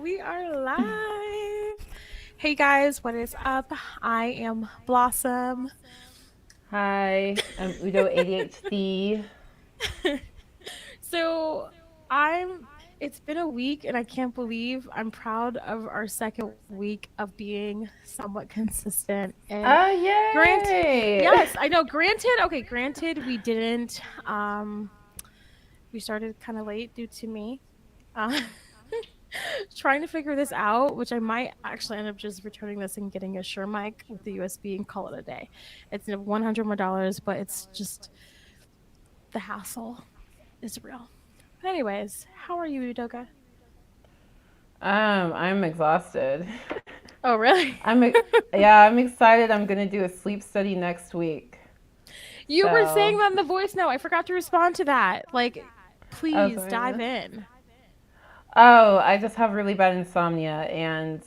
We are live. Hey guys, what is up? I am Blossom. Hi, I'm Udo ADHD. So I'm it's been a week and I can't believe I'm proud of our second week of being somewhat consistent. And Oh, grant yay! yes, I know. Granted we didn't we started kind of late due to me. Uh, trying to figure this out, which I might actually end up just returning this and getting a Shure mic with the USB and call it a day. It's $100 more, but it's just the hassle is real. But anyways, how are you, Udoka? I'm exhausted. Oh, really? I'm excited. I'm gonna do a sleep study next week. You were saying So, that in the voice note. I forgot to respond to that. Like, oh, please dive sorry. in. Oh, I just have really bad insomnia and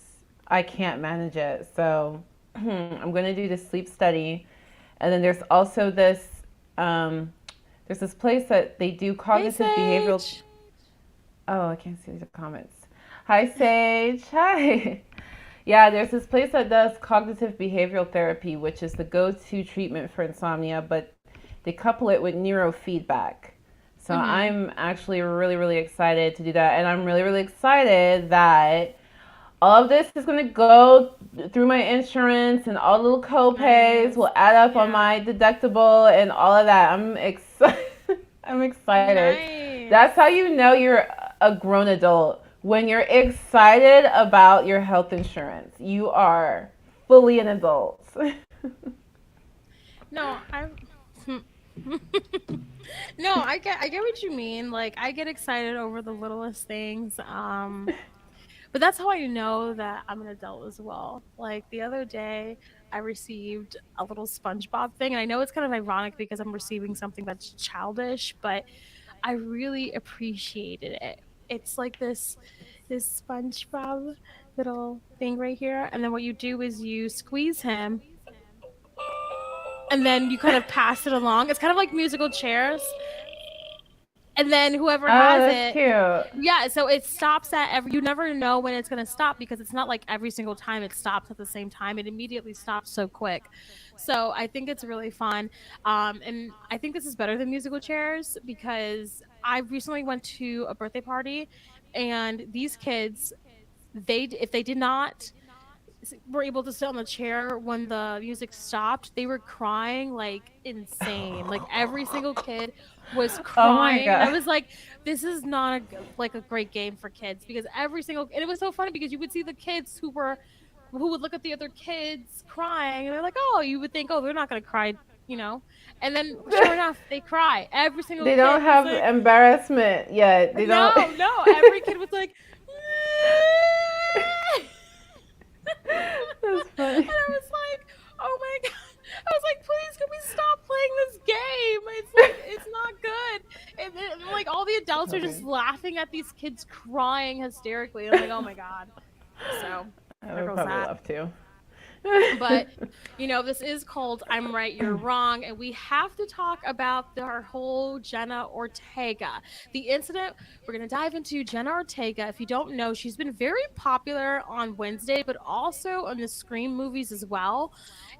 I can't manage it. So, I'm gonna do the sleep study, and then um, there's this place that they do Hey, cognitive behavioral. Sage. Oh, I can't see the comments. Hi, Sage. Hi. Yeah, there's this place that does cognitive behavioral therapy, which is the go to treatment for insomnia, but they couple it with neurofeedback. So Mm-hmm. I'm actually really, really excited to do that. And I'm really, really excited that all of this is going to go through my insurance and all the little co-pays Nice. will add up on Yeah. my deductible and all of that. I'm excited. I'm excited. That's Nice. how you know you're a grown adult. When you're excited about your health insurance, you are fully an adult. No, I No, I get what you mean. Like I get excited over the littlest things. But that's how I know that I'm an adult as well. Like the other day I received a little SpongeBob thing, and I know it's kind of ironic because I'm receiving something that's childish, but I really appreciated it. It's like this SpongeBob little thing right here, and then what you do is you squeeze him and then you kind of pass it along. It's kind of like musical chairs, and then whoever Oh, has that's it, cute. yeah, so it stops at every, you never know when it's going to stop because it's not like every single time it stops at the same time. It immediately stops so quick. So I think it's really fun. And I think this is better than musical chairs because I recently went to a birthday party, and these kids, they if they did not were able to sit on the chair when the music stopped, they were crying like insane. Like every single kid was Oh my crying, and I god. was like, "This is not like a great game for kids," because every single, and it was so funny because you would see the kids who would look at the other kids crying, and they're like, "Oh," you would think, "Oh, they're not gonna cry." You know, and then sure enough, they cry. Every single They don't kid was have like, embarrassment yet. They don't. no. Every kid was like, That's and funny. I was like, oh my god. I was like, please, can we stop playing this game? It's like, it's not good. And like all the adults are just Okay. laughing at these kids crying hysterically. I'm like, oh my god. So I there would goes probably that. love to. But this is called I'm Right, You're Wrong, and we have to talk about our whole Jenna Ortega. The incident, we're going to dive into Jenna Ortega. If you don't know, she's been very popular on Wednesday, but also on the Scream movies as well.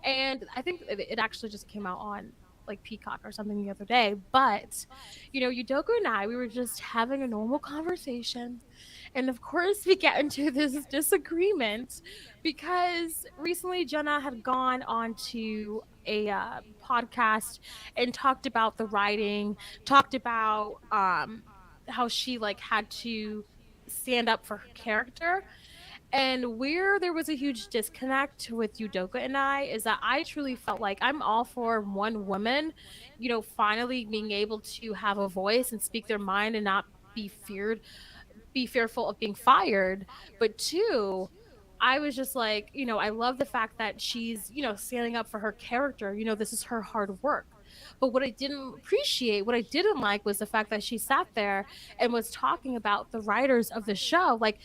And I think it actually just came out on like Peacock or something the other day. But, Udoka and I, we were just having a normal conversation. And of course, we get into this disagreement because recently Jenna had gone on to a podcast and talked about the writing, talked about how she like had to stand up for her character. And where there was a huge disconnect with Udoka and I is that I truly felt like I'm all for one woman, finally being able to have a voice and speak their mind and not be feared be fearful of being fired. But two, I was just like, I love the fact that she's, standing up for her character. This is her hard work. But what I didn't appreciate, what I didn't like was the fact that she sat there and was talking about the writers of the show. Like,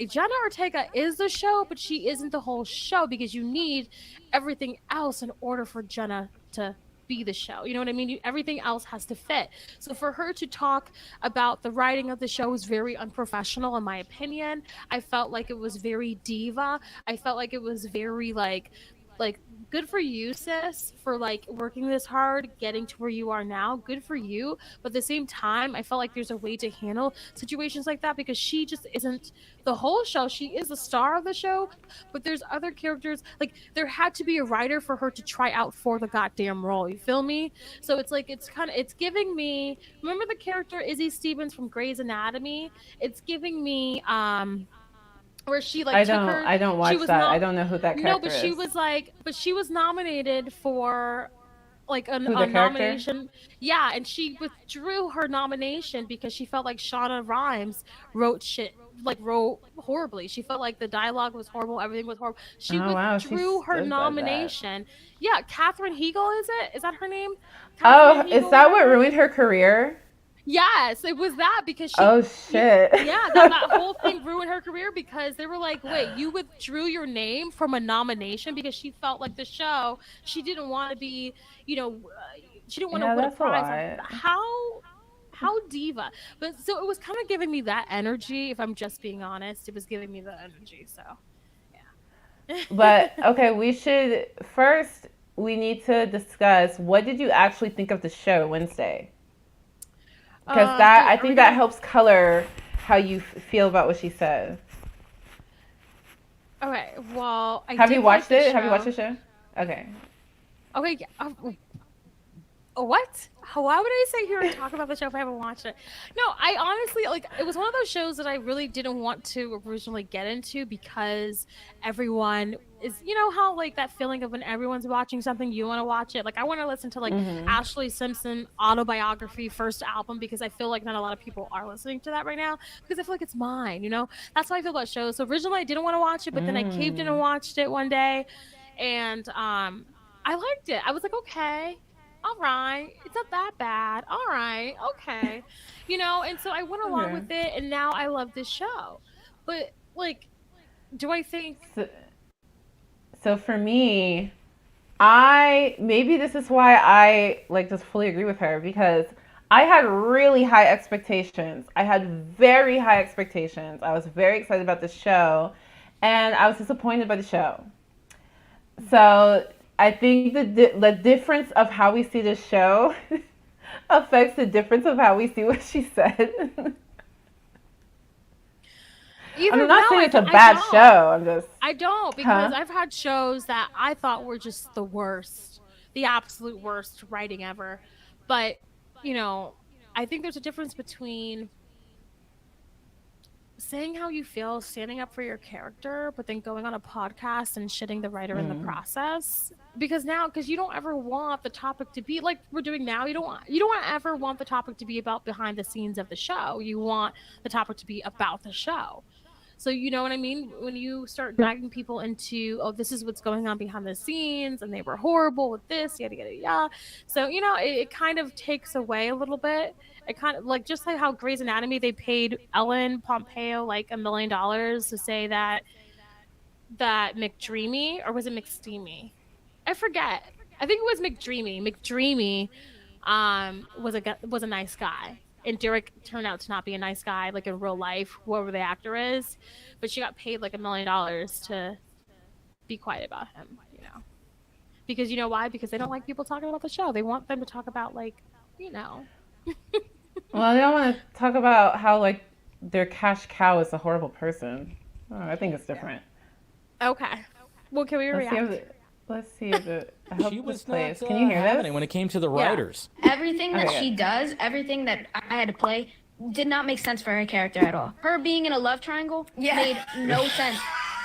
Jenna Ortega is the show, but she isn't the whole show because you need everything else in order for Jenna to be the show. You know what I mean? Everything else has to fit. So for her to talk about the writing of the show was very unprofessional, in my opinion. I felt like it was very diva. I felt like it was very like good for you, sis, for like working this hard, getting to where you are now. Good for you. But at the same time, I felt like there's a way to handle situations like that, because she just isn't the whole show. She is the star of the show, but there's other characters. Like, there had to be a writer for her to try out for the goddamn role. You feel me? So it's like, it's giving me, remember the character Izzy Stevens from Grey's Anatomy? It's giving me where she like took her, I don't she watch was that. I not, don't know who that no, character but she is. was like, but she was nominated for like Who a the character? nomination. Yeah, and she withdrew her nomination because she felt like Shauna Rhimes wrote shit, like wrote horribly. She felt like the dialogue was horrible, everything was horrible. She Oh wow, she withdrew her still does that. nomination. Yeah, Catherine Hegel, is it? Is that her name? Catherine Oh, is Hegel, that what whatever. ruined her career? Yes, it was that, because Oh shit. yeah, that whole thing ruined her career, because they were like, wait, you withdrew your name from a nomination because she felt like the show, she didn't want to be, you know, she didn't want to Yeah, win a that's a prize. lot. How diva. But so it was kind of giving me that energy, if I'm just being honest. It was giving me the energy, so yeah. But okay, we need to discuss, what did you actually think of the show Wednesday? Because I Are we think that gonna helps color how you feel about what she said. Okay, well, I Have you did like watched the it? Have you watched show. the show? Okay. Okay, yeah, what? Why would I sit here and talk about the show if I haven't watched it? No, I honestly, like, it was one of those shows that I really didn't want to originally get into, because everyone is, you know how like that feeling of when everyone's watching something, you want to watch it. Like, I want to listen to like Mhm. Ashley Simpson autobiography first album, because I feel like not a lot of people are listening to that right now, because I feel like it's mine, you know? That's how I feel about shows. So originally I didn't want to watch it, but then I caved in and Mm. watched it one day, and I liked it. I was like, okay, all right, it's not that bad. All right, okay, you know. And so I went along Okay. with it, and now I love this show. But like, do I think? So, so for me, I maybe this is why I like just fully agree with her, because I had really high expectations. I had very high expectations. I was very excited about the show, and I was disappointed by the show. So I think the difference of how we see the show affects the difference of how we see what she said. I'm Either no, not saying it's a I bad don't. show. I'm just, I don't, because huh? I've had shows that I thought were just the worst, the absolute worst writing ever. But you know, I think there's a difference between saying how you feel, standing up for your character, but then going on a podcast and shitting the writer in the Mm. process. Because you don't ever want the topic to be like we're doing now. You don't ever want the topic to be about behind the scenes of the show. You want the topic to be about the show. So you know what I mean? When you start dragging people into, oh, this is what's going on behind the scenes, and they were horrible with this, yada yada yada. So you know, it kind of takes away a little bit. It kind of like just like how Grey's Anatomy, they paid Ellen Pompeo like $1 million to say that McDreamy, or was it McSteamy? I forget. I think it was McDreamy. McDreamy was a nice guy. And Derek turned out to not be a nice guy, like in real life, whoever the actor is. But she got paid like $1 million to be quiet about him, you know. Because you know why? Because they don't like people talking about the show. They want them to talk about like, you know. Well, I don't want to talk about how like their cash cow is a horrible person. Oh, I think it's different. Okay. Well, can we Let's see if react? it, let's see if it. I hope She this was plays. not Can you hear having this? it when it came to the Yeah. writers. Everything that Okay, she good. does, everything that I had to play, did not make sense for her character at all. Her being in a love triangle made no sense.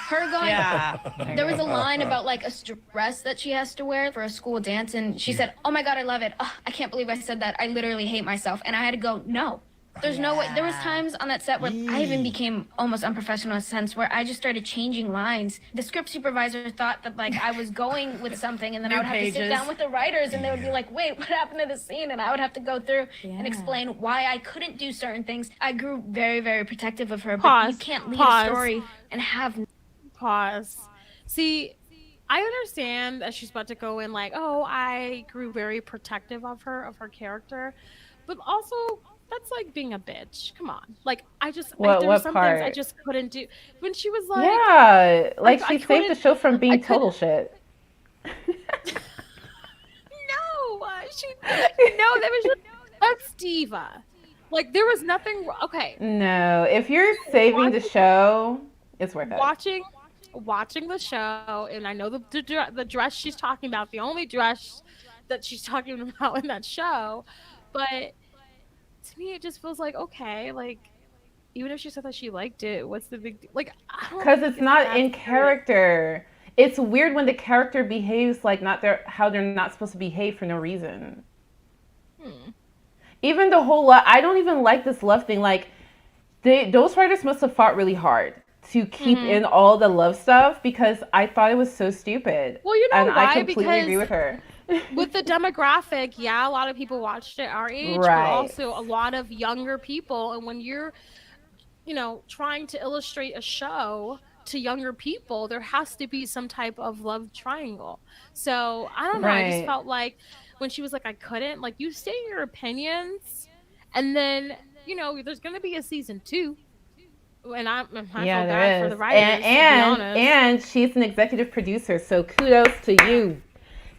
Her going, there was a line about like a dress that she has to wear for a school dance, and she said, "Oh my God, I love it. Oh, I can't believe I said that. I literally hate myself." And I had to go, no. There's no way. There was times on that set where I even became almost unprofessional in a sense where I just started changing lines. The script supervisor thought that like I was going with something, and then I would have to sit down with the writers, and they would be like, "Wait, what happened to the scene?" And I would have to go through and explain why I couldn't do certain things. I grew very, very protective of her, but you Pause. can't lead a Pause. story and have Pause. See, I understand that she's about to go in like, oh, I grew very protective of her character, but also that's like being a bitch. Come on, like there were What some things I part? just couldn't do when she was like, Yeah, like I she saved the couldn't, show from I being couldn't. total shit. No, no, that was just that's diva. Like there was nothing. Okay, No, if you're saving the watching show, it's worth it. watching watching the show, and I know the dress she's talking about, the only dress that she's talking about in that show, but to me it just feels like okay, like even if she said that she liked it, what's the big deal? Like I don't Because think it's it's not that in serious. character. It's weird when the character behaves like not their how they're not supposed to behave for no reason. Hmm. Even the whole I don't even like this love thing. Like those writers must have fought really hard to keep Mm-hmm. in all the love stuff because I thought it was so stupid. Well, you And know I why? completely Because agree with her. with the demographic, yeah, a lot of people watched it our age, but Right. also a lot of younger people. And when you're, trying to illustrate a show to younger people, there has to be some type of love triangle. So I don't know. I just Right. felt like when she was like, I couldn't, like, you state your opinions, and then, there's going to be a season two. And I feel Yeah, bad for there the is. writers, to be honest. And she's an executive producer, so kudos to you.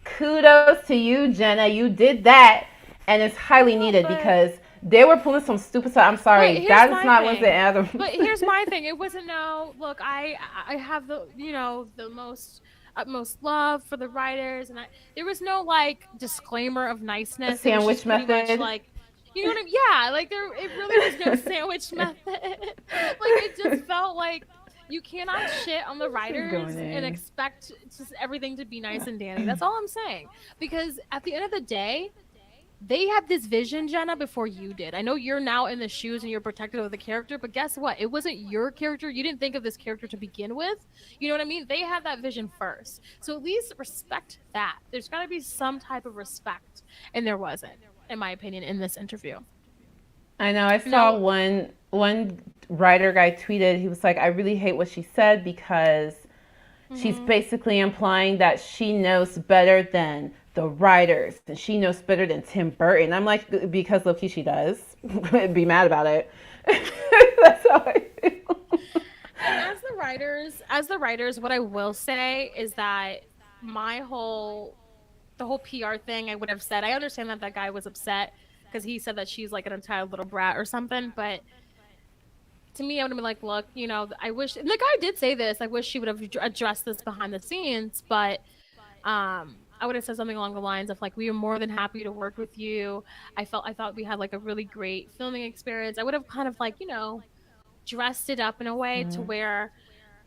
Kudos to you, Jenna. You did that, and it's highly No, needed but because they were pulling some stupid stuff. I'm But sorry, here's that is my not Wednesday thing. and Adam. But here's my thing. It wasn't no look. I have the most utmost love for the writers, and there was no like disclaimer of A niceness. It was just sandwich pretty much method. like. You know what I mean? Yeah, like it really was no sandwich method. Like it just felt like you cannot shit on the This is writers going and in. expect just everything to be nice and dandy. That's all I'm saying. Because at the end of the day, they had this vision, Jenna, before you did. I know you're now in the shoes and you're protective of the character, but guess what? It wasn't your character. You didn't think of this character to begin with. You know what I mean? They had that vision first. So at least respect that. There's got to be some type of respect. And there wasn't, in my opinion, in this interview. I know. I saw No. one writer guy tweeted. He was like, "I really hate what she said because she's Hmm. basically implying that she knows better than the writers and she knows better than Tim Burton." I'm like, because low key she does. Be mad about it. That's how I feel. And as the writers, what I will say is that my whole the whole PR thing, I would have said, I understand that that guy was upset because he said that she's like an entitled little brat or something, but to me, I would have been like, look, I wish, and the guy did say this, I wish she would have addressed this behind the scenes, but I would have said something along the lines of like, we are more than happy to work with you. I thought we had like a really great filming experience. I would have kind of like, dressed it up in a way to Mhm. where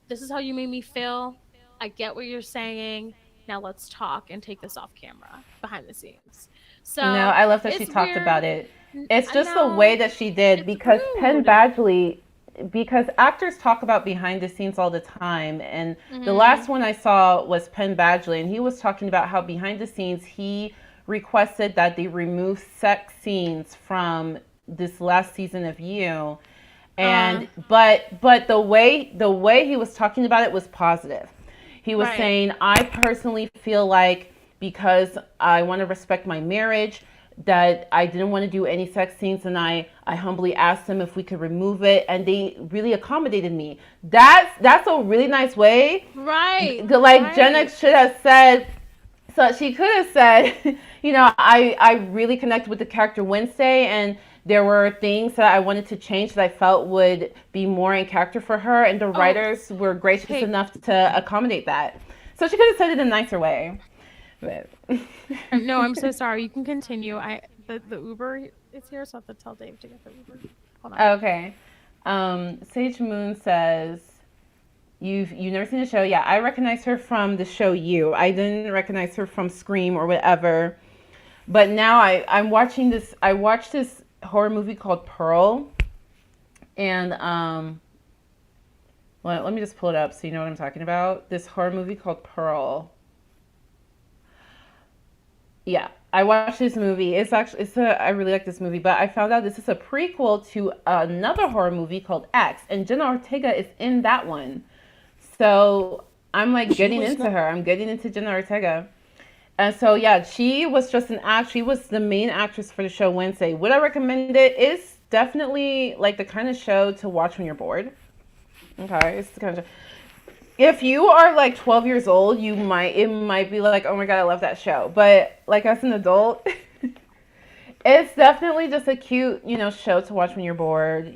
this is how you made me feel. I get what you're saying. Now let's talk and take this off camera behind the scenes. No, So I love that she it's talked weird. about it. It's I just the way know that she did it's because Penn rude. Badgley, because actors talk about behind the scenes all the time. And the Hmm. last one I saw was Penn Badgley, and he was talking about how behind the scenes he requested that they remove sex scenes from this last season of You. Uh, And but the way he was talking about it was positive. He was right. saying, I personally feel like because I want to respect my marriage, that I didn't want to do any sex scenes, and I humbly asked them if we could remove it, and they really accommodated me. That's a really nice way. Right. Like Jenna Right. should have said, so she could have said, I really connected with the character Wednesday, and there were things that I wanted to change that I felt would be more in character for her, and the Oh, writers were gracious hey. enough to accommodate that. So she could have said it in a nicer way. But No, I'm so sorry. You can continue. The Uber is here, so I have to tell Dave to get the Uber. Hold on. okay. Sage Moon says, you've never seen the show? Yeah, I recognize her from the show You. I didn't recognize her from Scream or whatever. But now I'm watching this. I watched this horror movie called Pearl, and well, let me just pull it up so you know what I'm talking about. This horror movie called Pearl. Yeah, I watched this movie. I really like this movie, but I found out this is a prequel to another horror movie called X, and Jenna Ortega is in that one. So I'm like getting into her. I'm getting into Jenna Ortega. And so, yeah, she was just an act. She was the main actress for the show Wednesday. Would I recommend it? It's definitely like the kind of show to watch when you're bored. Okay, it's the kind of show. If you are like 12 years old, it might be like, oh my God, I love that show. But like as an adult, it's definitely just a cute, show to watch when you're bored,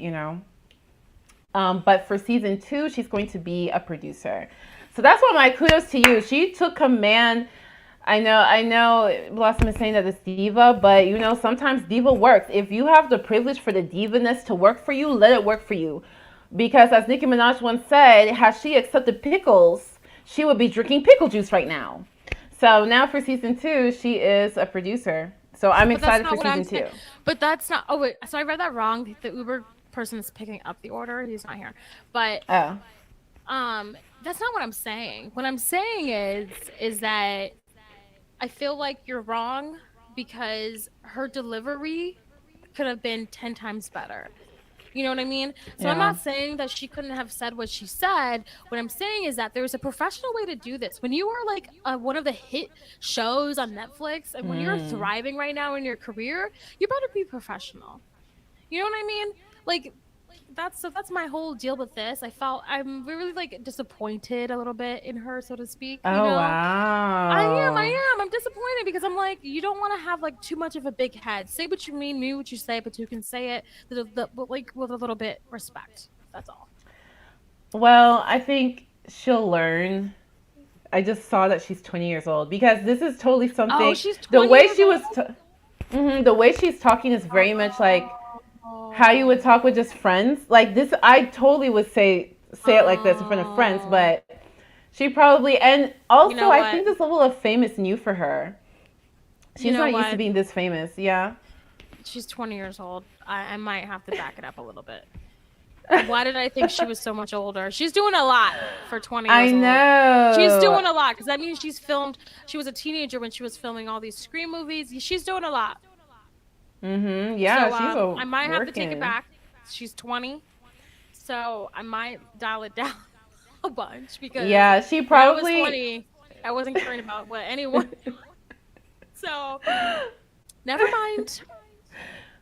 But for season 2, she's going to be a producer. So that's why my kudos to you. She took command. I know Blossom is saying that it's diva, but sometimes diva works. If you have the privilege for the divaness to work for you, let it work for you. Because as Nicki Minaj once said, had she accepted pickles, she would be drinking pickle juice right now. So now for season 2, she is a producer. So I'm excited for season 2. But that's not, oh wait, so I read that wrong. The Uber person is picking up the order. He's not here. But that's not what I'm saying. What I'm saying is that I feel like you're wrong because her delivery could have been 10 times better. You know what I mean? So I'm not saying that she couldn't have said what she said. What I'm saying is that there's a professional way to do this. When you are like one of the hit shows on Netflix and when you're thriving right now in your career, you better be professional. You know what I mean? Like, that's my whole deal with this. I'm really like disappointed a little bit in her, so to speak. Oh, wow. I am. I'm disappointed because I'm like, you don't want to have like too much of a big head. Say what you mean what you say, but you can say it like with a little bit respect. That's all. Well, I think she'll learn. I just saw that she's 20 years old because this is totally something. Oh, she's 20 years old? The way she's talking is very much like how you would talk with just friends. Like this, I totally would say it like this in front of friends, but she probably, and also I think this level of fame is new for her. She's not used to being this famous. Yeah. She's 20 years old. I might have to back it up a little bit. Why did I think she was so much older? She's doing a lot for 20 years old. I know. She's doing a lot because that means she was a teenager when she was filming all these Scream movies. She's doing a lot. Yeah, so, I might have to take it back. She's 20, so I might dial it down a bunch because she probably when I was 20, I wasn't caring about what anyone. So, never mind.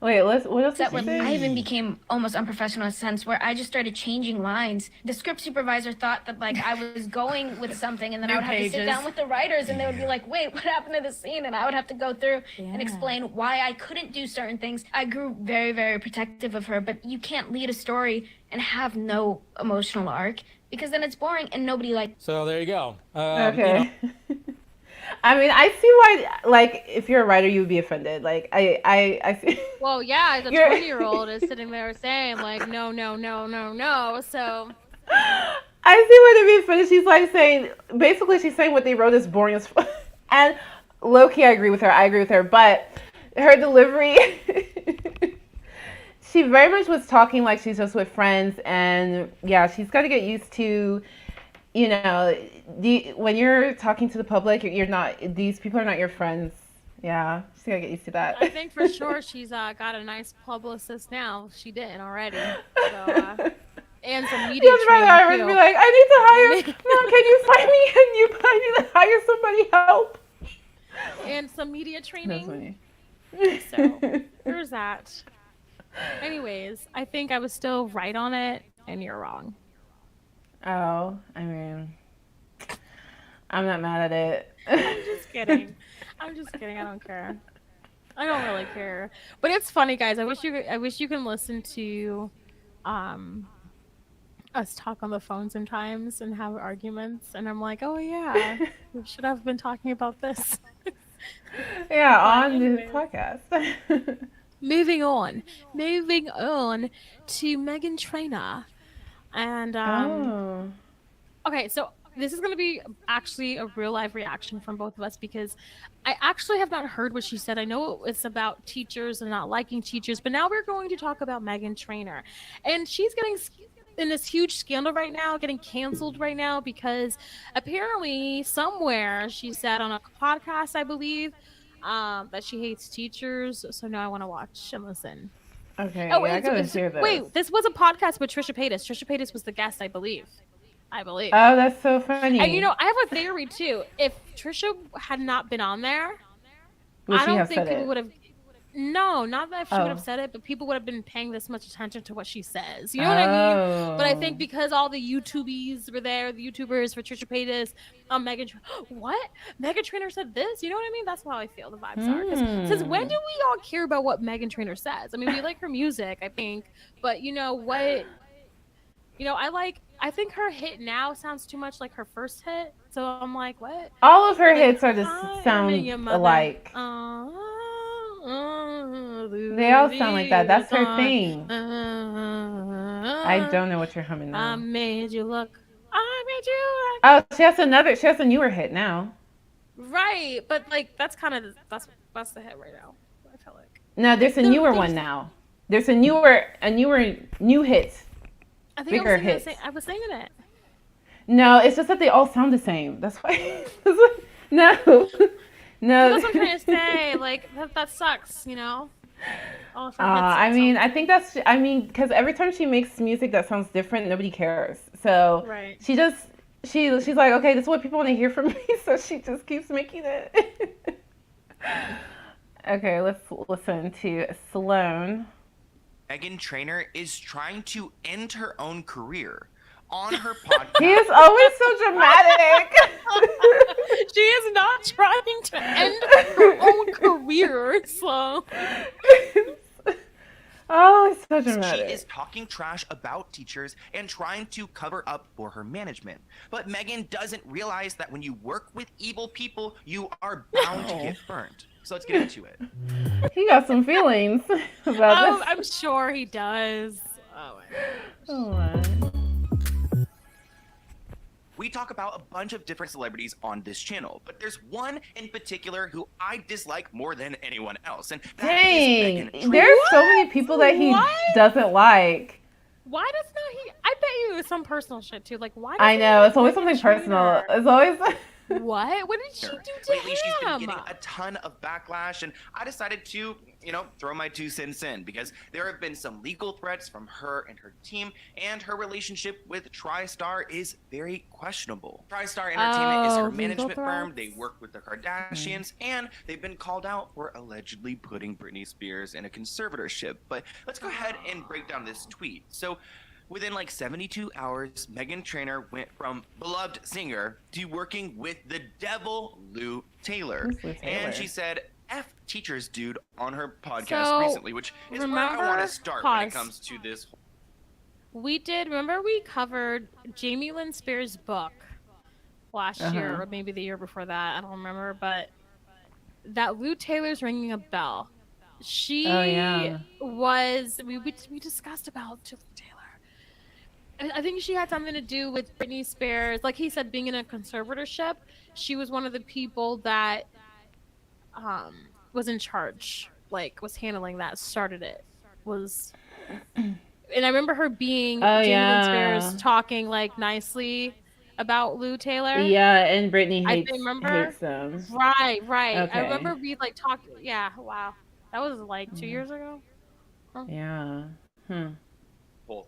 Wait, what else? That when I even became almost unprofessional in a sense where I just started changing lines. The script supervisor thought that like I was going with something, and then I would have to sit down with the writers, and they would be like, "Wait, what happened to the scene?" And I would have to go through and explain why I couldn't do certain things. I grew very, very protective of her, but you can't lead a story and have no emotional arc because then it's boring and nobody likes. So there you go. Okay. I mean, I see why, like, if you're a writer, you would be offended. Like, I see. Well, yeah, the 20-year-old is sitting there saying, like, no. So. I see what it means, but she's, like, she's saying what they wrote is boring as fuck. And low-key, I agree with her. But her delivery, she very much was talking like she's just with friends. And, yeah, she's got to get used to, when you're talking to the public, these people are not your friends. Yeah, she's gotta get used to that. I think for sure she's got a nice publicist now. She didn't already. So, and some media training I would be like, I need to hire, Mom, can you find me I need to hire somebody help. And some media training. That's funny. So, there's that. Anyways, I think I was still right on it, and you're wrong. Oh, I mean, I'm not mad at it. I'm just kidding. I don't care. I don't really care. But it's funny, guys. I wish you can listen to us talk on the phone sometimes and have arguments. And I'm like, oh yeah, we should have been talking about this. Yeah, on the podcast. Moving on to Meghan Trainor. And okay, so this is going to be actually a real live reaction from both of us because I actually have not heard what she said. I know it's about teachers and not liking teachers, but now we're going to talk about Meghan Trainor. And she's getting in this huge scandal right now, getting canceled right now because apparently somewhere she said on a podcast, I believe, that she hates teachers. So now I want to watch and listen. Okay, I gotta hear this. Wait, this was a podcast with Trisha Paytas. Trisha Paytas was the guest, I believe. I believe. Oh, that's so funny. And I have a theory too. If Trisha had not been on there, Would I she don't have think said people it? would have. No, not that if she would have Oh. said it, but people would have been paying this much attention to what she says. You know what I mean? But I think because all the YouTubies were there, the YouTubers for Trisha Paytas, what? Meghan Trainor said this? You know what I mean? That's how I feel the vibes are. Because since when do we all care about what Meghan Trainor says? I mean, we like her music, I think, but you know what? I think her hit now sounds too much like her first hit. So I'm like, what? All of her Like, hits are just sound alike. They all sound like that. That's her thing. I don't know what you're humming now. I made you look. I made you look. Oh, she has a newer hit now. Right, but like that's that's the hit right now. I feel like. No, there's a newer one now. There's a new hit. I think bigger hits. I was singing it. No, it's just that they all sound the same. That's why. No. So that's what I'm trying to say. Like that sucks, you know. I mean, I think because every time she makes music that sounds different, nobody cares. So right. she's like, okay, this is what people want to hear from me, so she just keeps making it. Okay, let's listen to Sloan. Meghan Trainor is trying to end her own career on her podcast. He is always so dramatic. She is not trying to end her own career, so. Oh, it's so dramatic. She is talking trash about teachers and trying to cover up for her management. But Meghan doesn't realize that when you work with evil people, you are bound to get burnt. So let's get into it. He got some feelings about this. I'm sure he does. Oh my gosh. We talk about a bunch of different celebrities on this channel, but there's one in particular who I dislike more than anyone else, and that is Meghan Trainor. There's so many people that he doesn't like. Why does not he? I bet you it was some personal shit too. Like why? I know it's always something personal. It's always. What? What did she do to Lately, him? she's been getting a ton of backlash, and I decided to, throw my 2 cents in because there have been some legal threats from her and her team, and her relationship with TriStar is very questionable. TriStar Entertainment is her management firm. They work with the Kardashians, and they've been called out for allegedly putting Britney Spears in a conservatorship. But let's go ahead and break down this tweet. So, within like 72 hours, Meghan Trainor went from beloved singer to working with the devil, Lou Taylor. And she said, F teachers, dude, on her podcast recently, which is where I want to start when it comes to this. Remember we covered Jamie Lynn Spears' book last year, or maybe the year before that, I don't remember, but that Lou Taylor's ringing a bell. She was, we discussed about Lou Taylor. I think she had something to do with Britney Spears. Like he said, being in a conservatorship, she was one of the people that was in charge, like was handling that, started it. And I remember her being Jamie Spears talking like nicely about Lou Taylor. Yeah, and Britney hates them. Right. Okay. I remember we like talked. Yeah, wow. That was like 2 years ago. Huh? Yeah.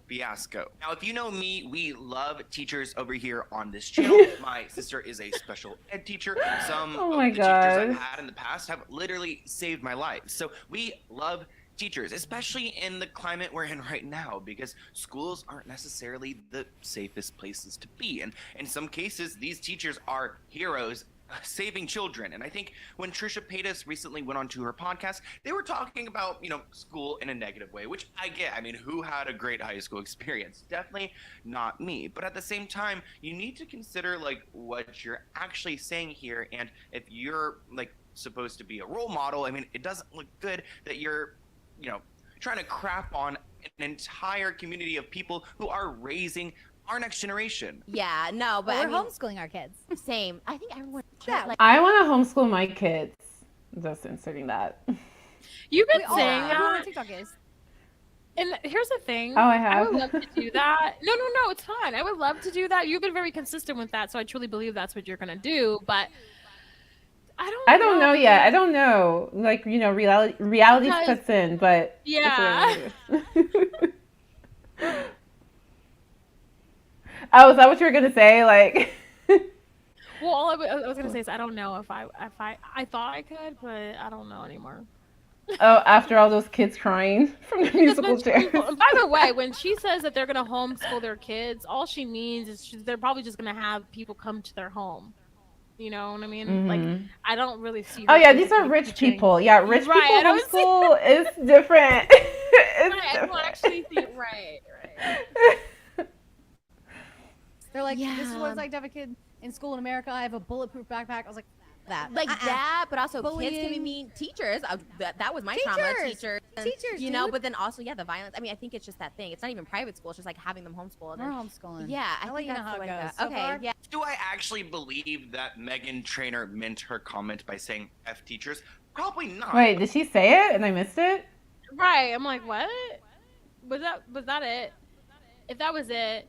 Fiasco. Now, if you know me, we love teachers over here on this channel. My sister is a special ed teacher. Some of the teachers I've had in the past have literally saved my life. So we love teachers, especially in the climate we're in right now, because schools aren't necessarily the safest places to be. And in some cases, these teachers are heroes saving children. And I think when Trisha Paytas recently went onto her podcast, they were talking about, school in a negative way, which I get. I mean, who had a great high school experience? Definitely not me. But at the same time, you need to consider like what you're actually saying here. And if you're like supposed to be a role model, I mean, it doesn't look good that you're, trying to crap on an entire community of people who are raising our next generation. Yeah, no, but we're homeschooling our kids. Same. I think everyone. I want to homeschool my kids. Just inserting that. You've been saying that. that. TikTok is. And here's the thing. Oh, I have. I would love to do that. No, it's fine. I would love to do that. You've been very consistent with that, so I truly believe that's what you're gonna do. But I don't know yet. I don't know. Like reality sets in, but yeah. Oh, is that what you were gonna say? Like, Well, all I was gonna say is I don't know if I thought I could, but I don't know anymore. oh, after all those kids crying from the musical chairs. By the way, when she says that they're gonna homeschool their kids, all she means is they're probably just gonna have people come to their home. You know what I mean? Like, I don't really see. Oh yeah, these are rich people. Yeah, rich people homeschool is different. It's right, I don't actually think right. They're like, this is what it's like to have a kid in school in America. I have a bulletproof backpack. I was like, that. Like that, but also Bullying. kids can be mean. Teachers, that was my trauma. Teachers, you know. But then also, yeah, the violence. I mean, I think it's just that thing. It's not even private school. It's just like having them homeschooled. We're homeschooling. Yeah, I'll let you know how it goes. Okay, yeah. Do I actually believe that Meghan Trainor meant her comment by saying F teachers? Probably not. Wait, did she say it and I missed it? Right, I'm like, what? Was that it? If that was it,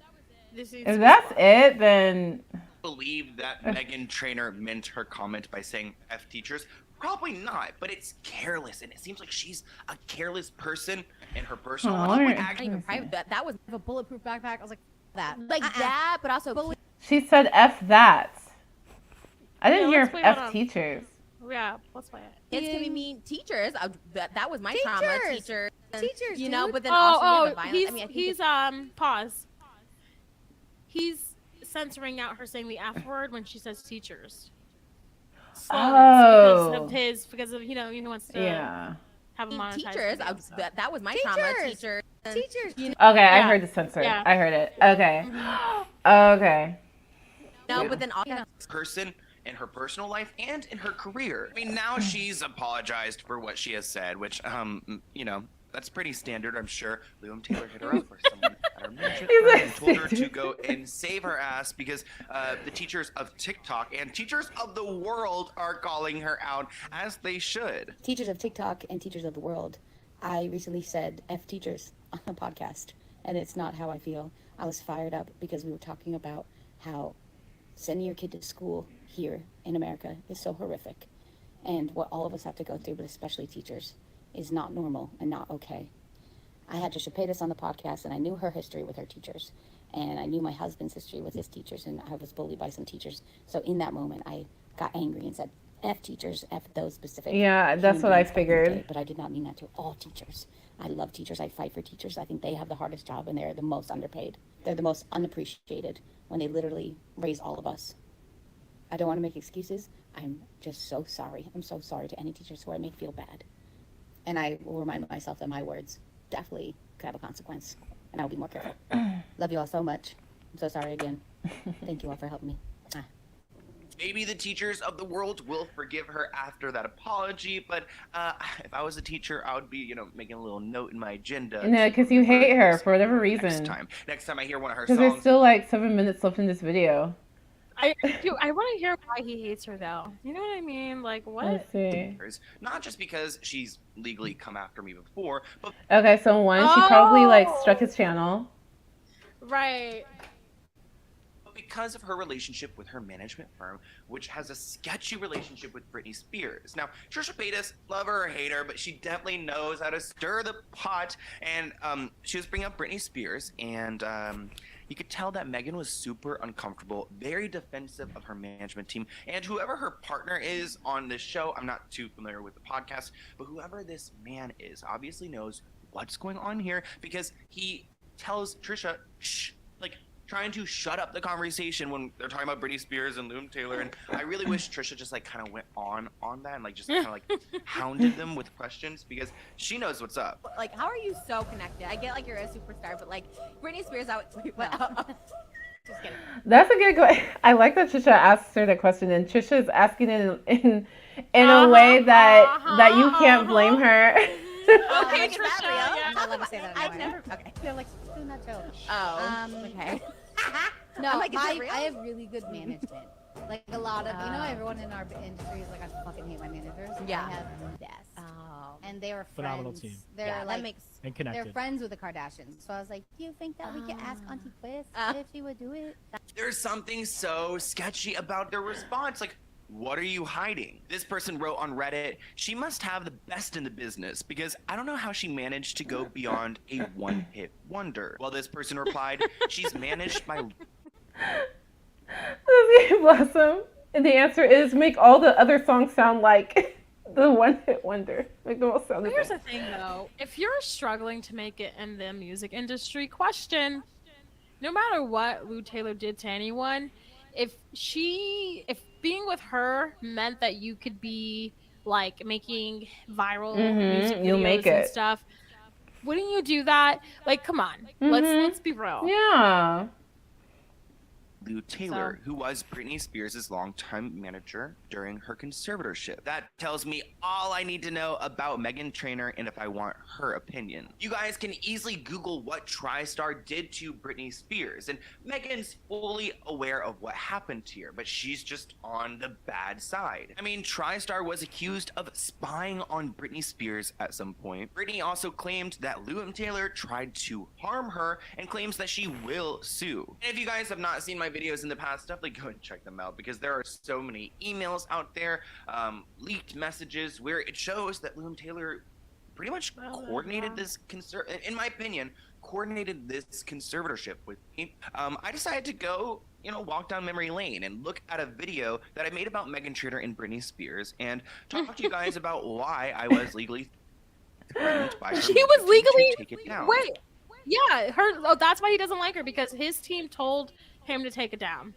if that's it, then believe that Meghan Trainor meant her comment by saying F teachers? Probably not, but it's careless, and it seems like she's a careless person in her personal life. Not even private. That was a bulletproof backpack. I was like, that. Like that, but also she said F that. I didn't hear F on. Teachers. Yeah, let's play it. Kids can be mean. Teachers, that was my trauma. Teachers, you know. But then also, the violence. He's pause. He's censoring out her saying the F word when she says teachers. Because of he wants to have a monetized teachers. That was my trauma. Teachers. Okay, I heard the censor. Yeah. I heard it. Okay. Okay. No, but then person in her personal life and in her career. I mean, now she's apologized for what she has said, which that's pretty standard, I'm sure. Liam Taylor hit her up for someone at her management firm and told her to go and save her ass because the teachers of TikTok and teachers of the world are calling her out, as they should. Teachers of TikTok and teachers of the world. I recently said F teachers on a podcast, and it's not how I feel. I was fired up because we were talking about how sending your kid to school here in America is so horrific, and what all of us have to go through, but especially teachers, is not normal and not okay. I had Trisha Paytas on the podcast, and I knew her history with her teachers, and I knew my husband's history with his teachers, and I was bullied by some teachers. So in that moment, I got angry and said, F teachers, F those specific. Yeah, that's what I figured. But I did not mean that to all teachers. I love teachers. I fight for teachers. I think they have the hardest job, and they're the most underpaid. They're the most unappreciated when they literally raise all of us. I don't want to make excuses. I'm just so sorry. I'm so sorry to any teachers who I made feel bad. And I will remind myself that my words definitely could have a consequence. And I'll be more careful. Love you all so much. I'm so sorry again. Thank you all for helping me. Maybe the teachers of the world will forgive her after that apology, but if I was a teacher, I would be, making a little note in my agenda. No, because you hate her for whatever reason. Next time I hear one of her songs. Because there's still like 7 minutes left in this video. I want to hear why he hates her, though. You know what I mean? Like, what? Let's see. Not just because she's legally come after me before, but... Okay, so one, she probably, struck his channel. Right. But because of her relationship with her management firm, which has a sketchy relationship with Britney Spears. Now, Trisha Paytas, love her or hate her, but she definitely knows how to stir the pot, and she was bringing up Britney Spears, and... you could tell that Meghan was super uncomfortable, very defensive of her management team, and whoever her partner is on this show, I'm not too familiar with the podcast, but whoever this man is obviously knows what's going on here because he tells Trisha, shh, trying to shut up the conversation when they're talking about Britney Spears and Liam Taylor, and I really wish Trisha just kind of went on that and just kind of hounded them with questions because she knows what's up. How are you so connected? I get you're a superstar, but Britney Spears out. Just kidding. That's a good question. I like that Trisha asks her the question, and Trisha is asking it in a way that you can't blame her. Okay, Trisha. I'm not allowed to say that anymore. I've never. Okay. They're like, do not joke. Oh. Okay. No, I'm like, is it real? I have really good management. A lot of, everyone in our industry is I fucking hate my managers. Yeah. I have the best. Oh. And they were friends. Phenomenal team. They're that makes. And connected. They're friends with the Kardashians. So I was like, do you think that we could ask Auntie Quiz if she would do it? There's something so sketchy about their response. What are you hiding? This person wrote on Reddit, she must have the best in the business because I don't know how she managed to go beyond a one-hit wonder. Well, this person replied, she's managed by Lizzie Blossom. And the answer is make all the other songs sound like the one-hit wonder. Make the most sound the Here's same. the thing, though. If you're struggling to make it in the music industry, question, no matter what Lou Taylor did to anyone, if being with her meant that you could be like making viral music You'll make videos and it. stuff, wouldn't you do that? Like, come on, let's be real. Yeah. Lou Taylor, who was Britney Spears' longtime manager during her conservatorship. That tells me all I need to know about Meghan Trainor and if I want her opinion. You guys can easily Google what TriStar did to Britney Spears, and Meghan's fully aware of what happened to her, but she's just on the bad side. I mean, TriStar was accused of spying on Britney Spears at some point. Britney also claimed that Lou Taylor tried to harm her and claims that she will sue. And if you guys have not seen my videos in the past, definitely go and check them out because there are so many emails out there, leaked messages where it shows that Lou Taylor pretty much coordinated this in my opinion, coordinated this conservatorship with me. I decided to go, walk down memory lane and look at a video that I made about Meghan Trainor and Britney Spears and talk to you guys about why I was legally threatened by her. She was legally to take it down. wait. Yeah, that's why he doesn't like her, because his team told him to take it down.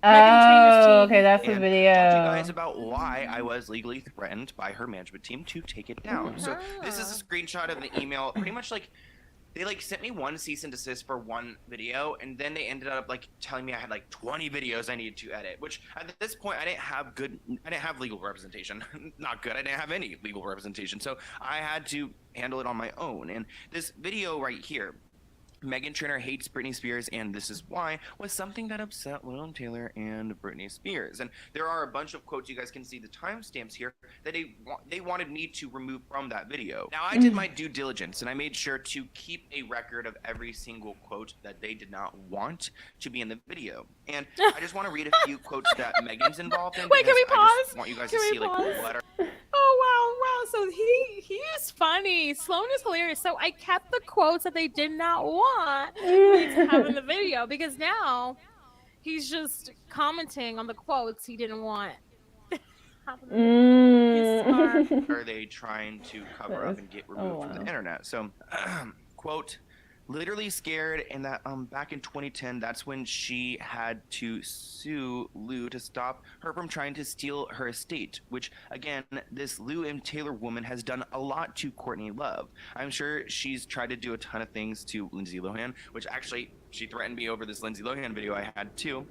Oh, okay, that's the video. Talk to you guys about why I was legally threatened by her management team to take it down. So this is a screenshot of the email. Pretty much like they sent me one cease and desist for one video, and then they ended up telling me I had 20 videos I needed to edit. Which at this point I didn't have legal representation. Not good. I didn't have any legal representation, so I had to handle it on my own. And this video right here, Meghan Trainor hates Britney Spears, and this is why, was something that upset Lou Taylor and Britney Spears. And there are a bunch of quotes, you guys can see the timestamps here, that they wanted me to remove from that video. Now, I did my due diligence, and I made sure to keep a record of every single quote that they did not want to be in the video. And I just want to read a few quotes that Meghan's involved in. Wait, can we pause? I just want you guys to see what are... Oh, wow. So he is funny. Sloan is hilarious. So I kept the quotes that they did not want me to have in the video, because now he's just commenting on the quotes he didn't want. Are they trying to cover up and get removed from the internet? So, quote, literally scared, and that back in 2010, that's when she had to sue Lou to stop her from trying to steal her estate, which again, this Lou and Taylor woman has done a lot to Courtney Love. I'm sure she's tried to do a ton of things to Lindsay Lohan, which actually she threatened me over this Lindsay Lohan video I had too.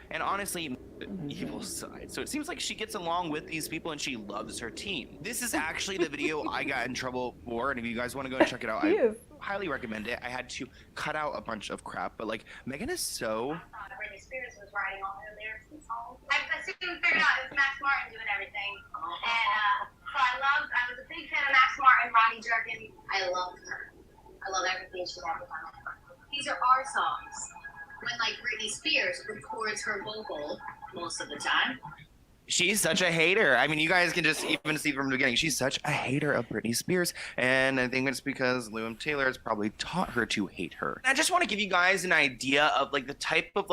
And honestly, the evil side. So it seems like she gets along with these people and she loves her team. This is actually the video I got in trouble for, and if you guys want to go and check it out, I highly recommend it. I had to cut out a bunch of crap, but Meghan is so... I thought Britney Spears was writing all her lyrics and songs. I soon figured out it was Max Martin doing everything. And so I was a big fan of Max Martin, Ronnie Jerkin. I loved her. I love everything she's ever done. These are our songs. When Britney Spears records her vocal most of the time. She's such a hater. I mean, you guys can just even see from the beginning, she's such a hater of Britney Spears. And I think it's because Lou Taylor has probably taught her to hate her. And I just want to give you guys an idea of the type of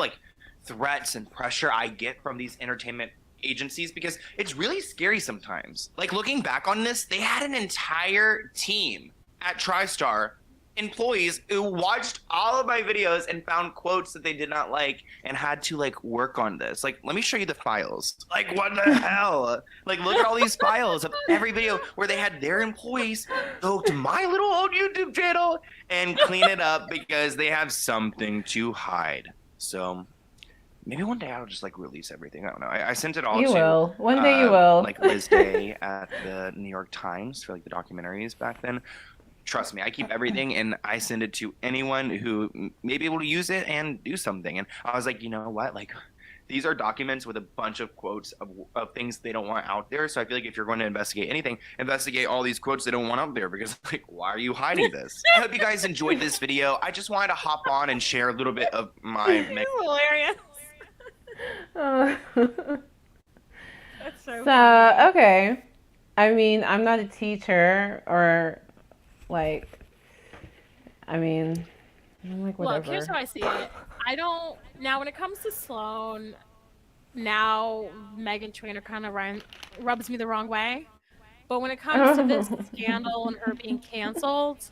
threats and pressure I get from these entertainment agencies, because it's really scary sometimes. Looking back on this, they had an entire team at TriStar, employees who watched all of my videos and found quotes that they did not like and had to work on this. Let me show you the files. What the hell? Look at all these files of every video where they had their employees go to my little old YouTube channel and clean it up because they have something to hide. So maybe one day I'll just release everything. I don't know. I sent it all to... You will. One day you will. Liz Day at the New York Times for the documentaries back then. Trust me, I keep everything and I send it to anyone who may be able to use it and do something. And I was like, you know what? These are documents with a bunch of quotes of things they don't want out there. So I feel if you're going to investigate anything, investigate all these quotes they don't want out there, because why are you hiding this? I hope you guys enjoyed this video. I just wanted to hop on and share a little bit of my... Hilarious. That's so funny. Okay. I mean, I'm not a teacher or... I'm like, whatever. Look, here's how I see it. I don't. Now, when it comes to Sloan, now Meghan Trainor kind of rubs me the wrong way. But when it comes to this scandal and her being canceled,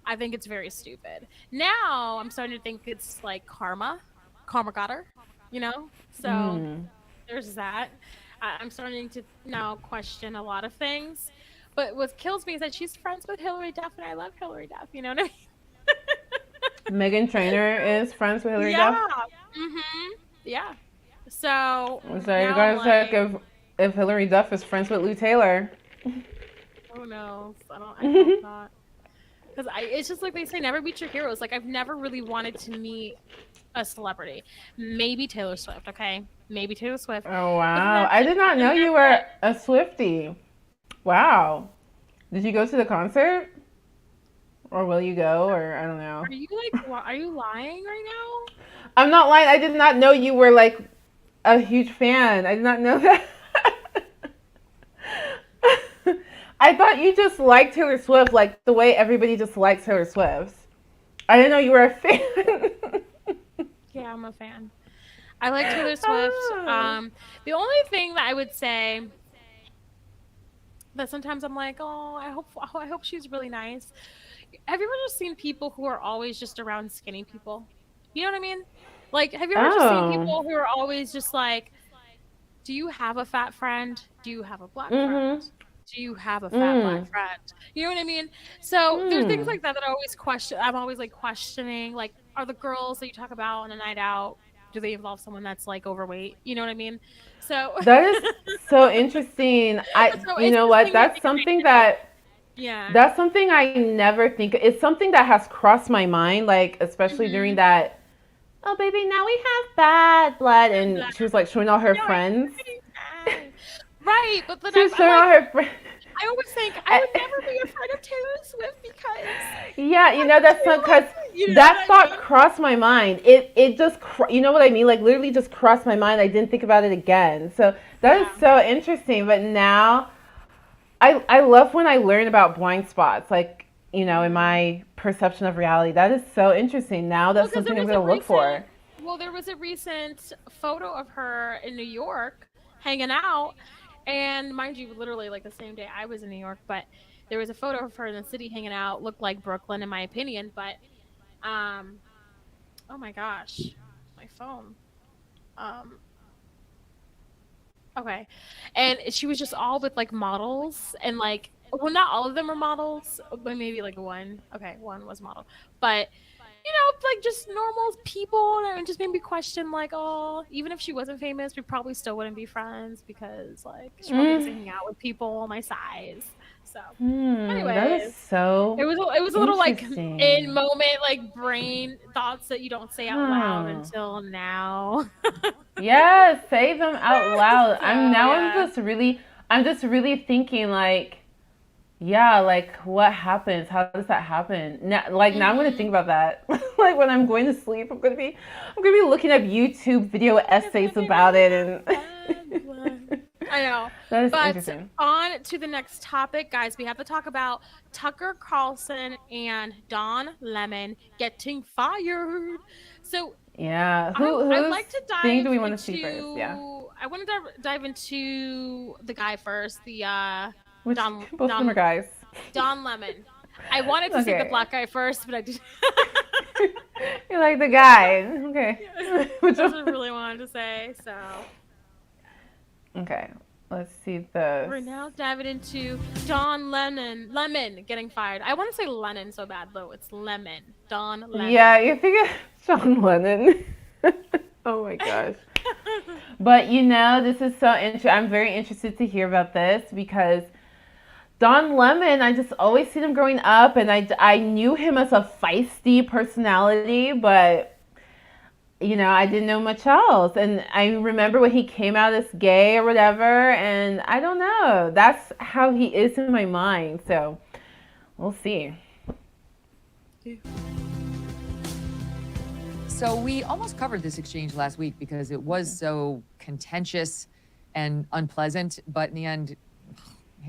I think it's very stupid. Now I'm starting to think it's like karma. Karma got her, you know? So there's that. I'm starting to now question a lot of things. But what kills me is that she's friends with Hillary Duff, and I love Hillary Duff. You know what I mean? Meghan Trainor is friends with Hillary Yeah. Duff? Yeah. So you guys check if Hillary Duff is friends with Lou Taylor. Who knows? I hope not. Because it's just like they say, never meet your heroes. Like, I've never really wanted to meet a celebrity. Maybe Taylor Swift, okay? Maybe Taylor Swift. Oh, wow. I did not know you were a Swiftie. Wow. Did you go to the concert? Or will you go? Or I don't know. Are you lying right now? I'm not lying. I did not know you were like a huge fan. I did not know that. I thought you just liked Taylor Swift like the way everybody just likes Taylor Swift. I didn't know you were a fan. Yeah, I'm a fan. I like Taylor Swift. The only thing that I would say that sometimes I'm like, oh, I hope she's really nice. Have you ever just seen people who are always just around skinny people? You know what I mean? Like, have you ever just seen people who are always just like, do you have a fat friend? Do you have a black friend? Do you have a fat black friend? You know what I mean? So there's things like that I always question. I'm always like questioning, like, are the girls that you talk about on a night out, do they involve someone that's like overweight? You know what I mean? So that is so interesting. You know what? That's something that. Yeah. That's something I never think. It's something that has crossed my mind, like especially during that. Oh, baby, now we have bad blood, and she was like showing all her friends. Right, but then she was showing all her friends. I always think I would never be a friend of Taylor Swift because. Yeah, you know that's because that thought crossed my mind. It just you know what I mean? Like literally just crossed my mind. I didn't think about it again. So that is so interesting. But now, I love when I learn about blind spots. Like you know, in my perception of reality, that is so interesting. Now that's something I'm going to look for. Well, there was a recent photo of her in New York hanging out. And mind you, literally like the same day I was in New York, but there was a photo of her in the city hanging out. Looked like Brooklyn in my opinion, but oh my gosh, my phone. Okay. And she was just all with like models and like, well, not all of them are models, but maybe like one. Okay, one was model. But you know, like just normal people, and it just made me question, like, oh, even if she wasn't famous, we probably still wouldn't be friends because, like, she probably doesn't hang out with people my size. So, anyways, that is so. It was a little like in moment, like brain thoughts that you don't say out loud until now. Yes, say them out loud. I'm just really thinking like. Yeah, like what happens? How does that happen? Now, now I'm gonna think about that. Like when I'm going to sleep, I'm gonna be looking up YouTube video essays about it, and I know. That is interesting. On to the next topic, guys. We have to talk about Tucker Carlson and Don Lemon getting fired. So yeah, I'd like to dive thing do we want to see first? Yeah, I want to dive into the guy first. The both of them are guys. Don Lemon. I wanted to say the black guy first, but I didn't. You like the guy, okay? Which I really wanted to say. So. Okay, let's see the. We're now diving into Don Lemon getting fired. I want to say Lennon so bad though. It's Lemon. Don Lemon. Yeah, you think of John Lennon. Oh my gosh. But you know, this is so interesting. I'm very interested to hear about this because Don Lemon, I just always seen him growing up, and I knew him as a feisty personality, but you know, I didn't know much else. And I remember when he came out as gay or whatever, and I don't know. That's how he is in my mind. So we'll see. So we almost covered this exchange last week because it was so contentious and unpleasant, but in the end,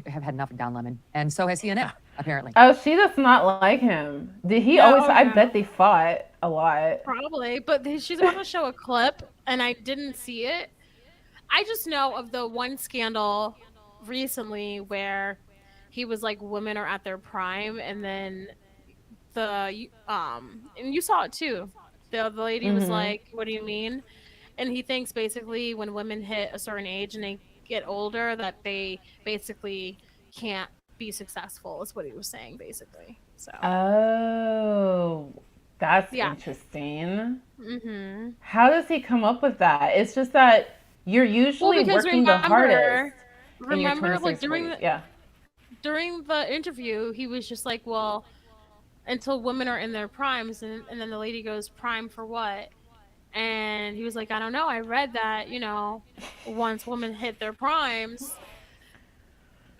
I have had enough of Don Lemon. And so has CNN, apparently. Oh, she does not like him. Did he always? I bet they fought. a lot. Probably, but she's about to show a clip, and I didn't see it. I just know of the one scandal recently where he was like, women are at their prime, and then and you saw it too. The lady was like, "What do you mean?" And he thinks basically when women hit a certain age and they get older that they basically can't be successful. Is what he was saying basically. So. Oh, that's interesting. How does he come up with that? It's just that you're usually working the hardest. Remember, like during the interview, he was just like, "Well, until women are in their primes," and then the lady goes, "Prime for what?" And he was like, "I don't know. I read that, once women hit their primes."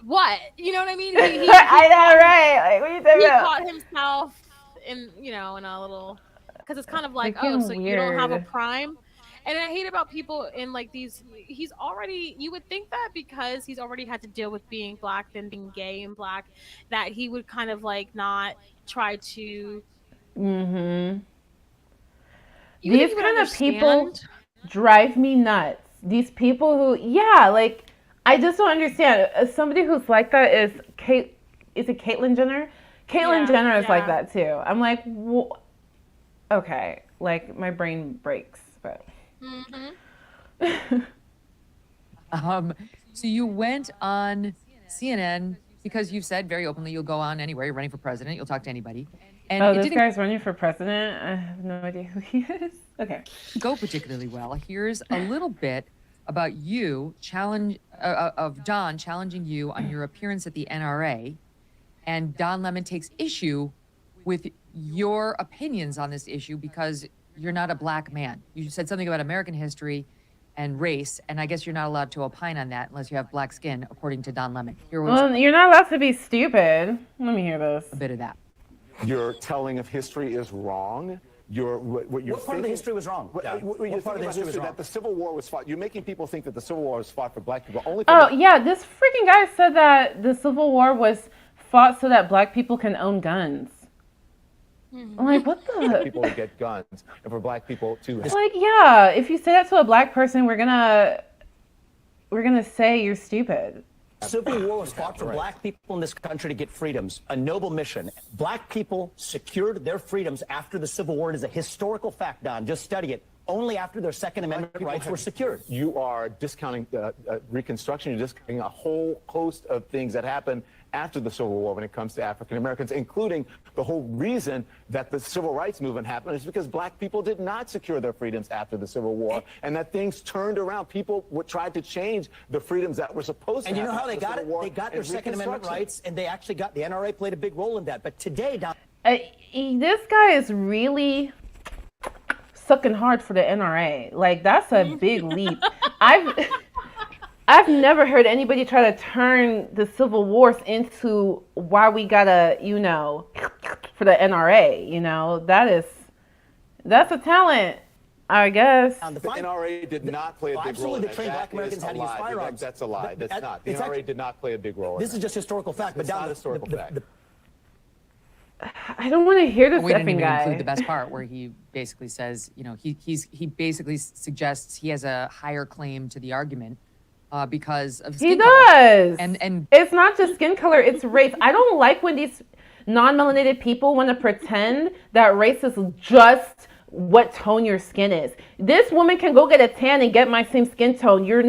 What? You know what I mean? I know, right? Like, what are you talking about? He caught himself in a little, because it's kind of like, oh, so you don't have a prime. And I hate about people in like these. You would think that because he's already had to deal with being black, then being gay and black, that he would kind of like not try to. These kind of people drive me nuts. These people who, like, I just don't understand. Somebody who's like that is Is it Caitlyn Jenner? Caitlyn Jenner is like that too. I'm like, okay, like my brain breaks, but. So you went on CNN because you've said very openly you'll go on anywhere. You're running for president. You'll talk to anybody. And this guy's running for president? I have no idea who he is. Okay. Go particularly well. Here's a little bit about you of Don challenging you on your appearance at the NRA. And Don Lemon takes issue with your opinions on this issue because you're not a black man. You said something about American history and race, and I guess you're not allowed to opine on that unless you have black skin, according to Don Lemon. Well, you're not allowed to be stupid. Let me hear this. A bit of that. Your telling of history is wrong. What part of the history was wrong? What part of the history was wrong? That the Civil War was fought. You're making people think that the Civil War was fought for black people. Only for this freaking guy said that the Civil War was fought so that black people can own guns. I'm like, what the? People to get guns, and for black people to. Like, if you say that to a black person, we're gonna say you're stupid. Civil War was fought for black people in this country to get freedoms, a noble mission. Black people secured their freedoms after the Civil War. It is a historical fact, Don. Just study it. Only after their Second Amendment rights were secured. You are discounting Reconstruction. You're discounting a whole host of things that happened after the Civil War when it comes to African Americans, including the whole reason that the Civil Rights Movement happened is because black people did not secure their freedoms after the Civil War, and that things turned around. People tried to change the freedoms that were supposed to happen. And you know how they got it? They got their Second Amendment rights, and they actually got the NRA played a big role in that. But today, Don, this guy is really sucking hard for the NRA. Like, that's a big leap. I've never heard anybody try to turn the Civil Wars into why we gotta, for the NRA, that's a talent, I guess. The NRA did not play a big role. Absolutely, they trained black Americans how to use firearms. That's a lie. That's not. The NRA did not play a big role. This is just historical fact. But not historical fact. I don't want to hear this we didn't effing even guy. include the best part where he basically says, he basically suggests he has a higher claim to the argument because of skin color. He does. And it's not just skin color, it's race. I don't like when these non-melanated people want to pretend that race is just what tone your skin is. This woman can go get a tan and get my same skin tone. You're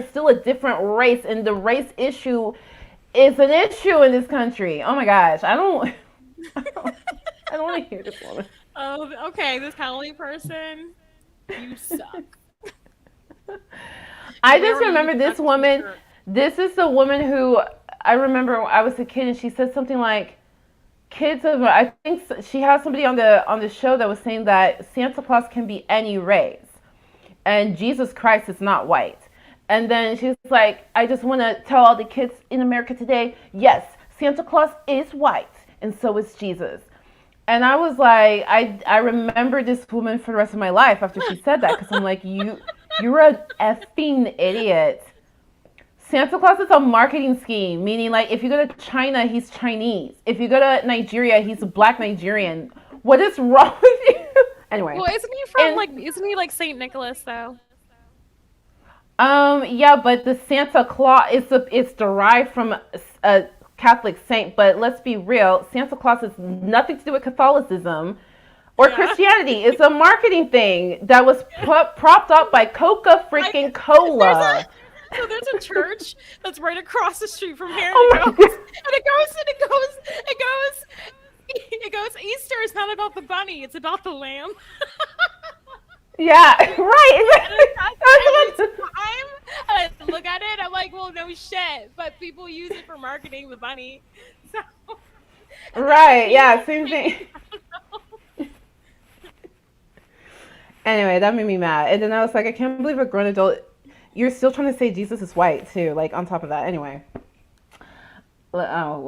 still a different race, and the race issue is an issue in this country. Oh my gosh, I don't want to hear this woman. Oh, okay, this Kelly person, you suck. I just remember this woman. This is the woman who I remember I was a kid, and she said something like, I think she has somebody on the show that was saying that Santa Claus can be any race, and Jesus Christ is not white. And then she's like, I just want to tell all the kids in America today, yes, Santa Claus is white, and so is Jesus. And I was like, I remember this woman for the rest of my life after she said that, because I'm like, you're an effing idiot. Santa Claus is a marketing scheme, meaning like if you go to China, he's Chinese. If you go to Nigeria, he's a black Nigerian. What is wrong with you? Anyway. Well, isn't he like Saint Nicholas though? Yeah, but the Santa Claus it's derived from a Catholic saint, but let's be real, Santa Claus has nothing to do with Catholicism or Christianity. It's a marketing thing that was propped up by Coca freaking Cola. So there's a church that's right across the street from here, Oh it goes, Easter is not about the bunny, it's about the lamb. Yeah, right. I look at it, I'm like, well, no shit, but people use it for marketing the bunny. So, right, yeah, same thing. Anyway, that made me mad. And then I was like, I can't believe a grown adult, you're still trying to say Jesus is white too, like on top of that. Anyway. Let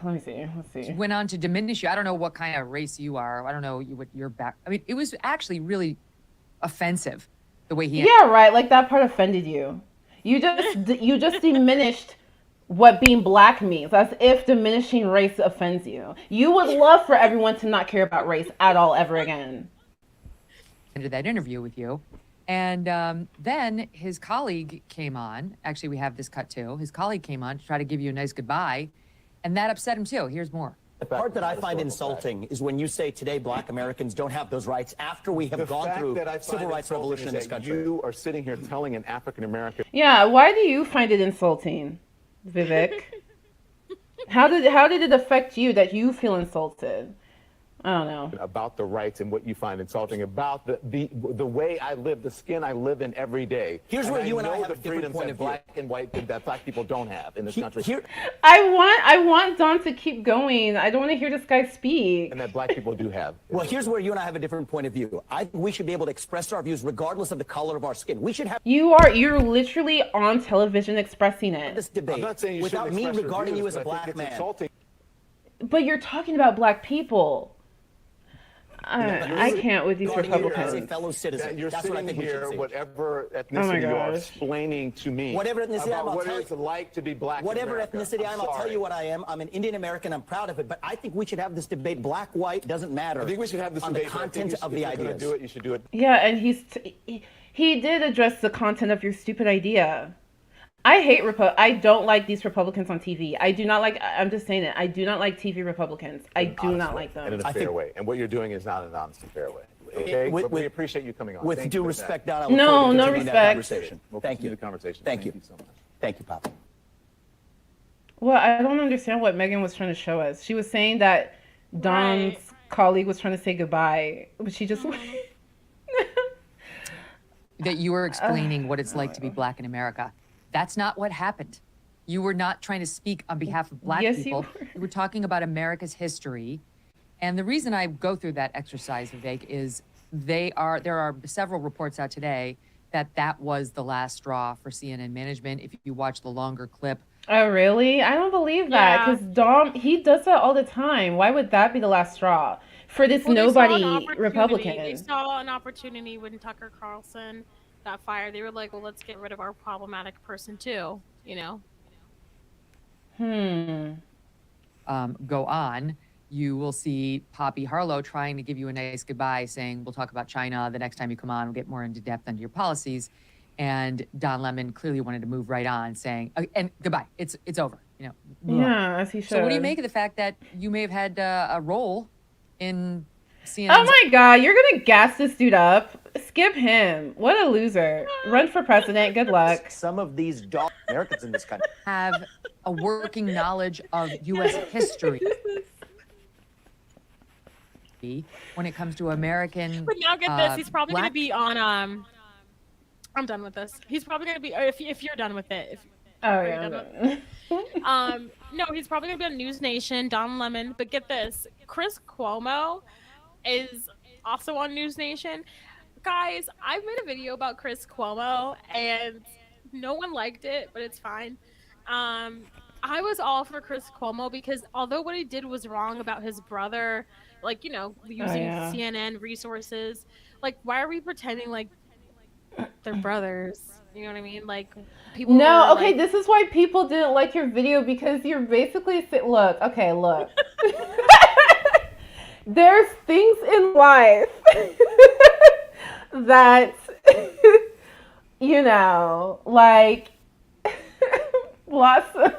me see. Let's see. Went on to diminish you. I don't know what kind of race you are. I don't know what your back. I mean, it was actually really offensive the way he. Yeah, right. Like that part offended you. You just diminished what being black means, as if diminishing race offends you. You would love for everyone to not care about race at all ever again. Ended that interview with you. And then his colleague came on. Actually, we have this cut too. His colleague came on to try to give you a nice goodbye, and that upset him too. Here's more. The part that I find insulting is when you say today black Americans don't have those rights after we have gone through civil rights revolution in this country. You are sitting here telling an African American. Yeah, why do you find it insulting, Vivek? How did it affect you that you feel insulted? I don't know. About the rights and what you find insulting about the way I live, the skin I live in every day. Here's where you and I have the a different point of view. Black and white that black people don't have in this country. I want Don to keep going. I don't want to hear this guy speak. And that black people do have. Well, here's where you and I have a different point of view. I think we should be able to express our views regardless of the color of our skin. We should have. You're literally on television expressing it. This debate I'm not saying you without me regarding you as a black man. Insulting. But you're talking about black people. I can't with these Republicans. As a fellow citizen, you're that's sitting what I think here, we should whatever ethnicity you are, explaining to me whatever ethnicity about what it's like to be black. Whatever in America. ethnicity I'll tell you what I am. I'm an Indian American. I'm proud of it. But I think we should have this debate. Black, white doesn't matter. I think we should have this on debate. The content of the ideas. Do it. You should do it. Yeah, and he did address the content of your stupid idea. I don't like these Republicans on TV. I do not like, I'm just saying it, I do not like TV Republicans. I do not like them. And in a fair way. And what you're doing is not an honest and fair way. Okay? We appreciate you coming on. With due respect, Don, no respect. Thank you. The conversation. Thank you so much. Thank you, Papa. Well, I don't understand what Meghan was trying to show us. She was saying that Don's colleague was trying to say goodbye, but she just... That you were explaining what it's like to be black in America. That's not what happened. You were not trying to speak on behalf of black people. You were talking about America's history. And the reason I go through that exercise, Vivek, is there are several reports out today that was the last straw for CNN management. If you watch the longer clip. Oh, really? I don't believe that, because Dom, he does that all the time. Why would that be the last straw for this nobody Republican? They saw an opportunity when Tucker Carlson got fired. They were like, well, let's get rid of our problematic person too, you know? Go on. You will see Poppy Harlow trying to give you a nice goodbye, saying, we'll talk about China the next time you come on. We'll get more into depth into your policies. And Don Lemon clearly wanted to move right on, saying, and goodbye, it's over. You know. Yeah, as he should. So what do you make of the fact that you may have had a role in CNN? Oh my God, you're going to gas this dude up. Skip him. What a loser. Run for president. Good luck. Some of these dog Americans in this country have a working knowledge of U.S. history when it comes to American. But now get this. He's probably going to be on. I'm done with this. He's probably going to be. If you're done with it. No, he's probably going to be on News Nation, Don Lemon. But get this. Chris Cuomo is also on News Nation. Guys, I've made a video about Chris Cuomo and no one liked it, but it's fine. I was all for Chris Cuomo because although what he did was wrong about his brother, like, you know, using CNN resources, like, why are we pretending like they're brothers? You know what I mean? Like, people. No, okay, this is why people didn't like your video, because you're basically look. there's things in life that, you know, like, lots of...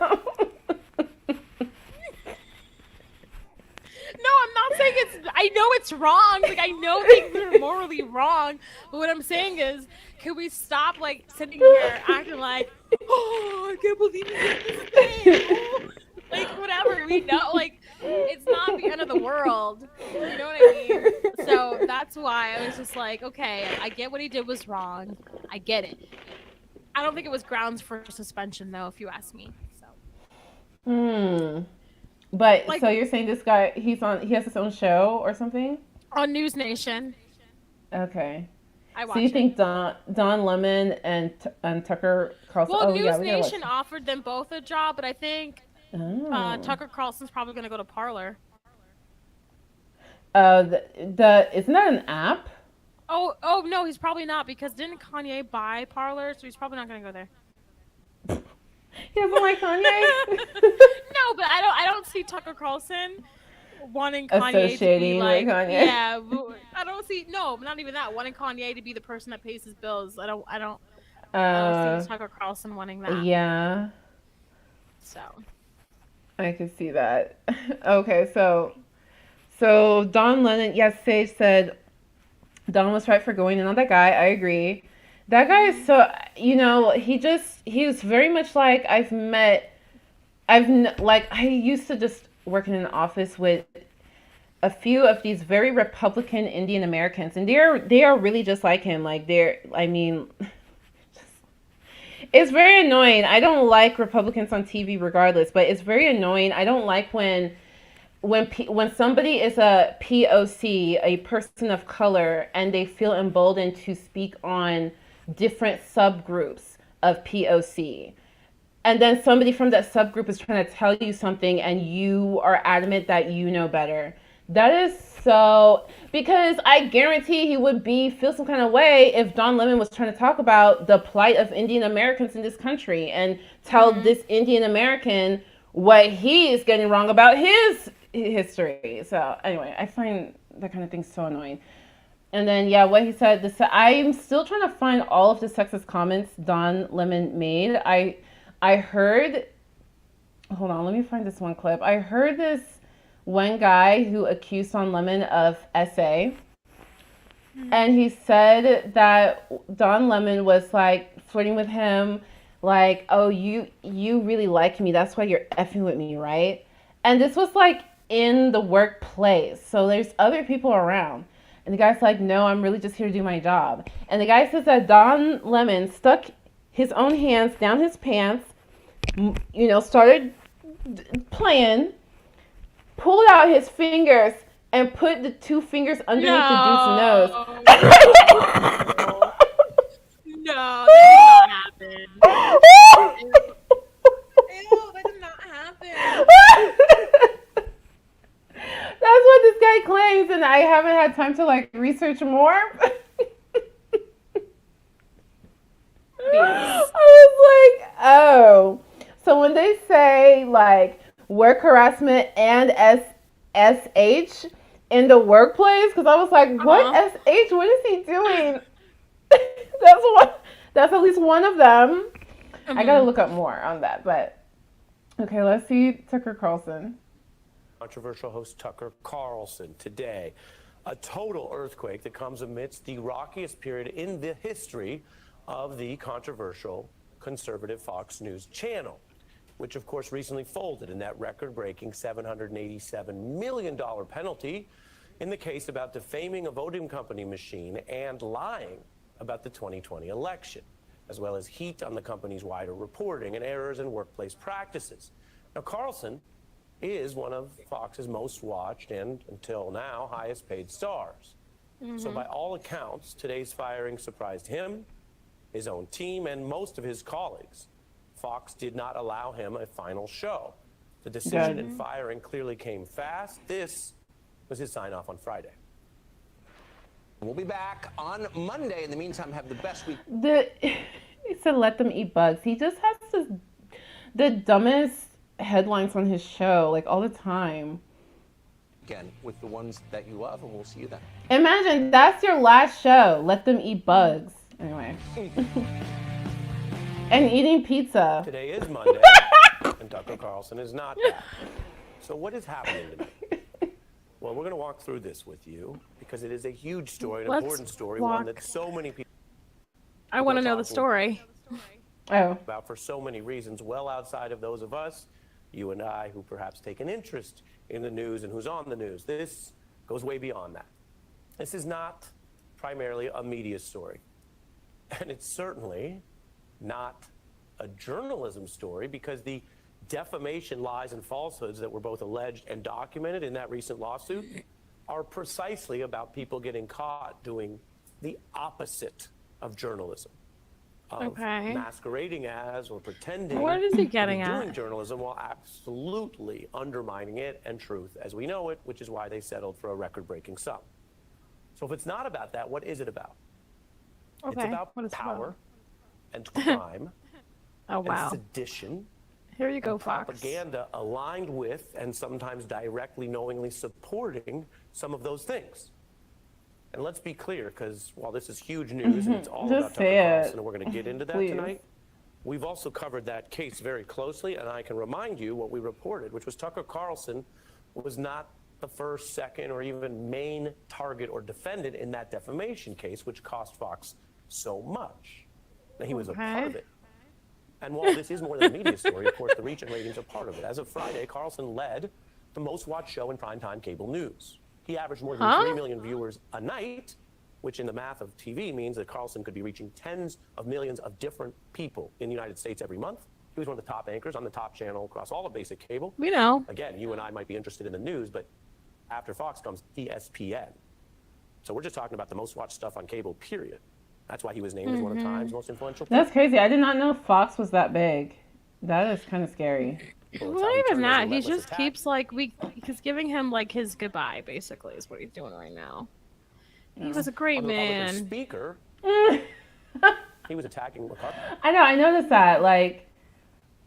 No, I'm not saying I know it's wrong. Like, I know things are morally wrong. But what I'm saying is, can we stop, like, sitting here acting like, oh, I can't believe you did this thing. Oh. Like, whatever. We know, like, it's not the end of the world. You know what I mean? So that's why I was just like, okay, I get what he did was wrong. I get it. I don't think it was grounds for suspension, though, if you ask me. So. But Like, so you're saying this guy, he has his own show or something? On News Nation. Okay. I watch So you think Don Lemon and Tucker Carlson? Well, News Nation offered them both a job, but I think Tucker Carlson's probably going to go to Parler. Isn't that an app? Oh no, he's probably not, because didn't Kanye buy Parler? So he's probably not going to go there. He doesn't like Kanye? No, but I don't see Tucker Carlson wanting Kanye associating to be like, with Kanye. Yeah, I don't see, no, not even that, wanting Kanye to be the person that pays his bills. I don't see Tucker Carlson wanting that. Yeah. So. I could see that. Okay, so Don Lennon, yes, Sage said Don was right for going in on that guy. I agree. That guy is so, you know, he's very much like I used to just work in an office with a few of these very Republican Indian Americans, and they are really just like him. Like it's very annoying. I don't like Republicans on TV regardless, but it's very annoying. I don't like when somebody is a POC, a person of color, and they feel emboldened to speak on different subgroups of POC. And then somebody from that subgroup is trying to tell you something and you are adamant that you know better. That is so, because I guarantee he would feel some kind of way if Don Lemon was trying to talk about the plight of Indian Americans in this country and tell this Indian American what he is getting wrong about his history. So anyway, I find that kind of thing so annoying. And then, yeah, what he said, I'm still trying to find all of the sexist comments Don Lemon made. I heard, hold on, let me find this one clip. I heard this one guy who accused Don Lemon of SA. And he said that Don Lemon was like flirting with him, like, oh, you really like me. That's why you're effing with me, right? And this was like in the workplace. So there's other people around. And the guy's like, no, I'm really just here to do my job. And the guy says that Don Lemon stuck his own hands down his pants, you know, started playing, pulled out his fingers, and put the two fingers underneath the dude's nose. No, that did not happen. Ew, that did not happen. That's what this guy claims, and I haven't had time to like research more. I was like, oh. So when they say like work harassment and SH in the workplace, because I was like, what SH? What is he doing? That's at least one of them. I gotta look up more on that, but okay, let's see Tucker Carlson. Controversial host Tucker Carlson today. A total earthquake that comes amidst the rockiest period in the history of the controversial conservative Fox News channel, which of course recently folded in that record-breaking $787 million penalty in the case about defaming a voting company machine and lying about the 2020 election, as well as heat on the company's wider reporting and errors in workplace practices. Now, Carlson is one of Fox's most watched and, until now, highest paid stars. So by all accounts, today's firing surprised him, his own team, and most of his colleagues. Fox did not allow him a final show. The decision in firing clearly came fast. This was his sign-off on Friday. We'll be back on Monday. In the meantime, have the best week. He said let them eat bugs. He just has the dumbest headlines on his show, like all the time. weekend with the ones that you love, and we'll see you then. Imagine that's your last show. Let them eat bugs. Anyway. And eating pizza. Today is Monday, and Tucker Carlson is not back. So what is happening tonight? Well, we're going to walk through this with you because it is a huge story, an important story, one that so many people. I want to know the story. About for so many reasons, well outside of those of us, you and I, who perhaps take an interest in the news and who's on the news. This goes way beyond that. This is not primarily a media story. And it's certainly not a journalism story because the defamation, lies, and falsehoods that were both alleged and documented in that recent lawsuit are precisely about people getting caught doing the opposite of journalism. Of masquerading as or pretending what is he getting to be at? doing journalism while absolutely undermining it and truth as we know it, which is why they settled for a record-breaking sum. So if it's not about that, what is it about? It's about power and crime and sedition. Here you go, Fox. Propaganda aligned with and sometimes directly, knowingly supporting some of those things. And let's be clear, because while this is huge news and it's all about Tucker Carlson, and we're going to get into that tonight, we've also covered that case very closely, and I can remind you what we reported, which was Tucker Carlson was not the first, second, or even main target or defendant in that defamation case, which cost Fox so much. Now, he was a part of it. And while this is more than a media story, of course, the reach and ratings are part of it. As of Friday, Carlson led the most watched show in primetime cable news. He averaged more than 3 million viewers a night, which in the math of TV means that Carlson could be reaching tens of millions of different people in the United States every month. He was one of the top anchors on the top channel across all of basic cable. We know. Again, you and I might be interested in the news, but after Fox comes ESPN. So we're just talking about the most watched stuff on cable, period. That's why he was named as one of Time's most influential people. That's crazy. I did not know Fox was that big. That is kind of scary. Well, not even that. He just keeps he's giving him like his goodbye, basically, is what he's doing right now. He was a great man. Speaker. He was attacking McCarthy. I know. I noticed that. Like,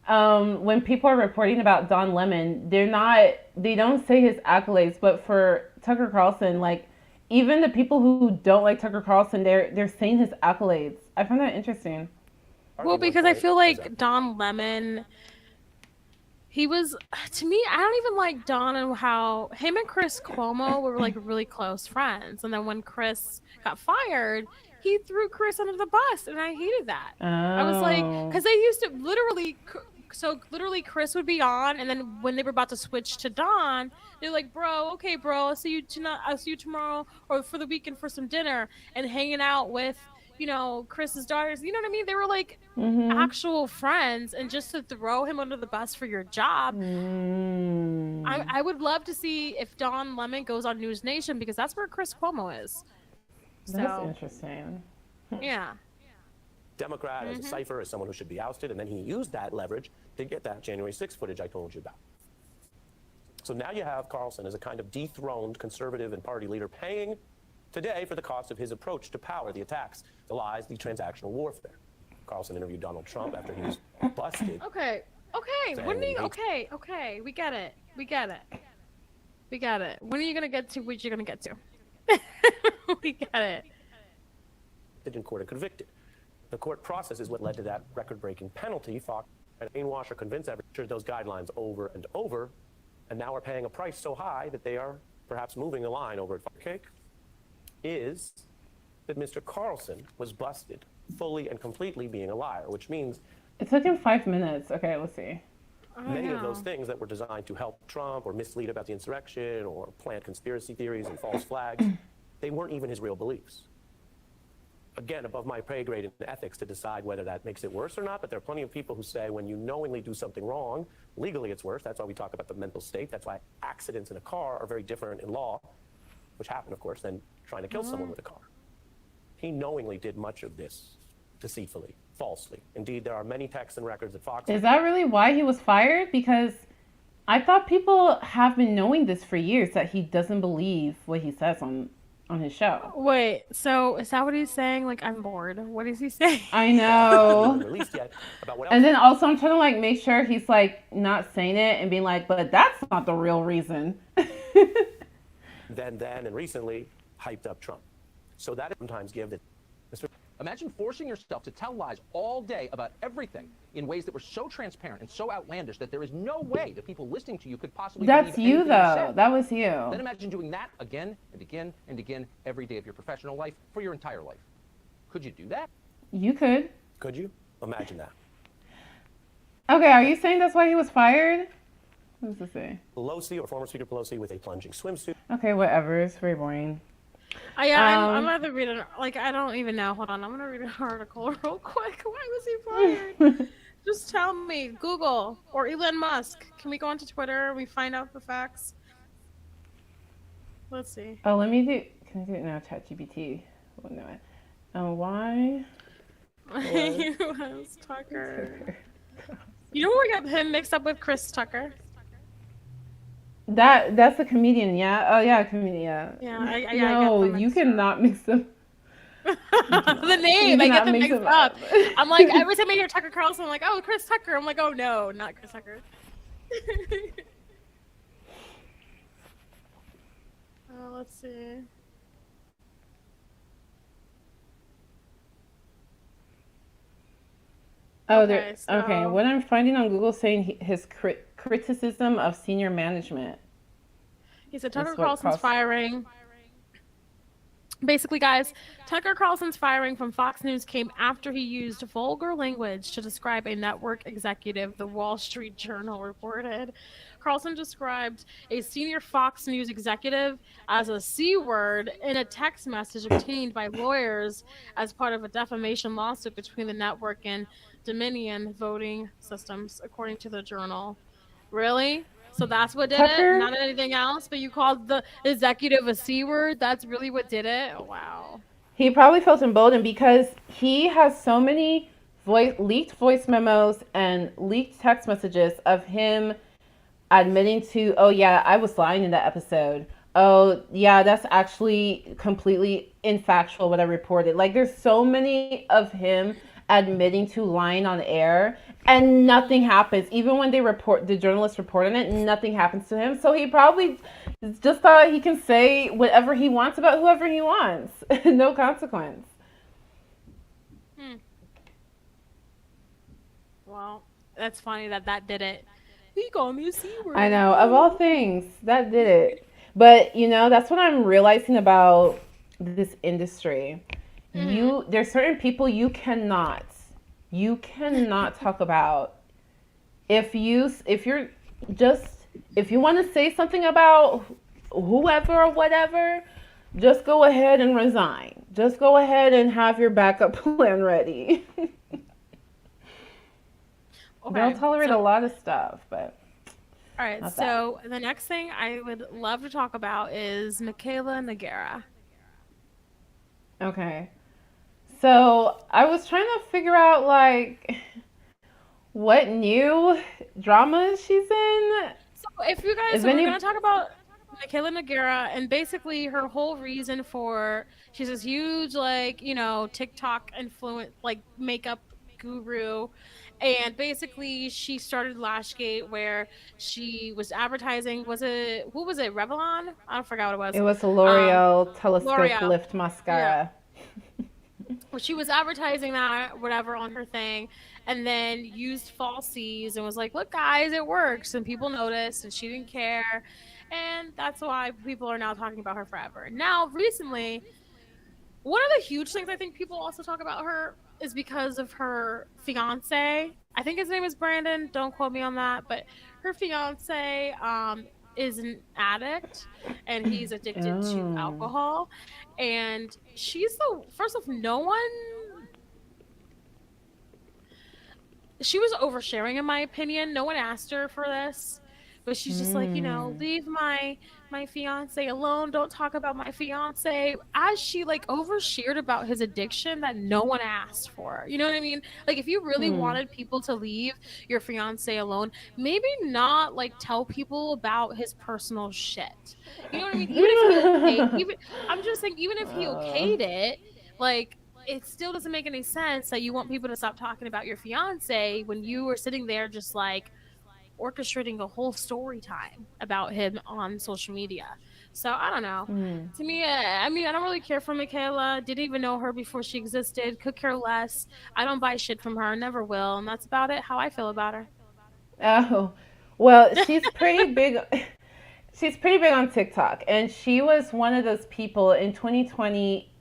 when people are reporting about Don Lemon, they don't say his accolades, but for Tucker Carlson, like, even the people who don't like Tucker Carlson, they're saying his accolades. I find that interesting. Well, because I feel like Don Lemon, he was, to me, I don't even like Don and how him and Chris Cuomo were like really close friends. And then when Chris got fired, he threw Chris under the bus. And I hated that. I was like, because they used to literally Chris would be on. And then when they were about to switch to Don, they're like, bro, okay, bro, I'll see you tonight. I'll see you tomorrow or for the weekend for some dinner and hanging out with, you know, Chris's daughters. You know what I mean? They were like actual friends, and just to throw him under the bus for your job. I would love to see if Don Lemon goes on News Nation, because that's where Chris Cuomo is. That's interesting. Yeah. Democrat as a cipher, as someone who should be ousted, and then he used that leverage to get that January 6th footage I told you about. So now you have Carlson as a kind of dethroned conservative and party leader paying today for the cost of his approach to power, the attacks, the lies, the transactional warfare. Carlson interviewed Donald Trump after he was busted. Okay. When are you, okay. We get it. When are you going to get to what you're going to get to? We get it. In court and convicted. The court process is what led to that record-breaking penalty. Fox and brainwash or convince everyone those guidelines over and over, and now are paying a price so high that they are perhaps moving the line over at Cake. Is that Mr. Carlson was busted fully and completely being a liar, which means it took him 5 minutes. Okay, let's see. Many of those things that were designed to help Trump or mislead about the insurrection or plant conspiracy theories and false flags, they weren't even his real beliefs. Again, above my pay grade in ethics to decide whether that makes it worse or not, but there are plenty of people who say when you knowingly do something wrong, legally it's worse. That's why we talk about the mental state. That's why accidents in a car are very different in law, which happen, of course, than trying to kill someone with a car. He knowingly did much of this deceitfully, falsely. Indeed, there are many texts and records that Fox... Is that really why he was fired? Because I thought people have been knowing this for years, that he doesn't believe what he says on his show. Wait, so is that what he's saying? Like, I'm bored. What is he saying? I know. And then also I'm trying to like make sure he's like not saying it and being like, but that's not the real reason. then and recently hyped up Trump. So that sometimes give the. Imagine forcing yourself to tell lies all day about everything in ways that were so transparent and so outlandish that there is no way the people listening to you could possibly That's believe you, anything you though. said. That was you. Then imagine doing that again and again and again every day of your professional life for your entire life. Could you do that? You could. Could you? Imagine that. Okay, are you saying that's why he was fired? What does it say? Pelosi, or former Speaker Pelosi, with a plunging swimsuit. Okay, whatever. It's very boring. Oh, yeah, I'm about to read it. Like, I don't even know. Hold on. I'm going to read an article real quick. Why was he fired? Just tell me. Google or Elon Musk. Can we go onto Twitter and we find out the facts? Let's see. Oh, let me do. Can I do it now? ChatGPT. Oh, no. Why? U.S. Tucker. You know where we got him mixed up with Chris Tucker? That's a comedian, yeah? Oh, yeah, a comedian. Yeah, no, you cannot mix them. The name, I get them mixed up. I'm like, every time I hear Tucker Carlson, I'm like, oh, Chris Tucker. I'm like, oh, no, not Chris Tucker. Let's see. Oh, okay. What I'm finding on Google saying his criticism of senior management. He said Tucker Carlson's firing. Basically, guys, Tucker Carlson's firing from Fox News came after he used vulgar language to describe a network executive, the Wall Street Journal reported. Carlson described a senior Fox News executive as a C word in a text message obtained by lawyers as part of a defamation lawsuit between the network and Dominion Voting Systems, according to the Journal. Really? So that's what did it? Not anything else? But you called the executive a C word? That's really what did it? Oh, wow. He probably felt emboldened because he has so many leaked voice memos and leaked text messages of him admitting to, oh, yeah, I was lying in that episode. Oh, yeah, that's actually completely infactual what I reported. Like, there's so many of him admitting to lying on air and nothing happens. Even when the journalists report on it, nothing happens to him. So he probably just thought he can say whatever he wants about whoever he wants. No consequence. Well, that's funny that did it. He called me a C word. I know, of all things, that did it. But, that's what I'm realizing about this industry. There's certain people you cannot talk about. If you want to say something about whoever or whatever, just go ahead and resign. Just go ahead and have your backup plan ready. Okay, they'll tolerate a lot of stuff, but all right. So the next thing I would love to talk about is Mikayla Nogueira. Okay. So I was trying to figure out what new drama she's in. So if you guys, we're going to talk about Mikayla Nogueira, and basically her whole reason for, she's this huge TikTok influence, makeup guru. And basically, she started Lashgate, where she was advertising. Who was it? Revlon? I forgot what it was. It was a L'Oreal Telescope Lift Mascara. Yeah. Well, she was advertising that, whatever, on her thing, and then used falsies and was like, look, guys, it works. And people noticed, and she didn't care. And that's why people are now talking about her forever. Now, recently, one of the huge things I think people also talk about her is because of her fiance. I think his name is Brandon. Don't quote me on that. But her fiance is an addict, and he's addicted to alcohol. And she's first off, she was oversharing, in my opinion. No one asked her for this. But she's just like, leave my fiance alone. Don't talk about my fiance. As she overshared about his addiction that no one asked for. You know what I mean? If you really wanted people to leave your fiance alone, maybe not tell people about his personal shit. You know what I mean? I'm just saying, even if he okayed it, it still doesn't make any sense that you want people to stop talking about your fiance when you were sitting there just orchestrating a whole story time about him on social media. So I don't know. To me, I mean, I don't really care for Mikayla. Didn't even know her before she existed. Could care less. I don't buy shit from her. Never will. And that's about it. How I feel about her. Oh, well, she's pretty big. She's pretty big on TikTok, and she was one of those people in 2020.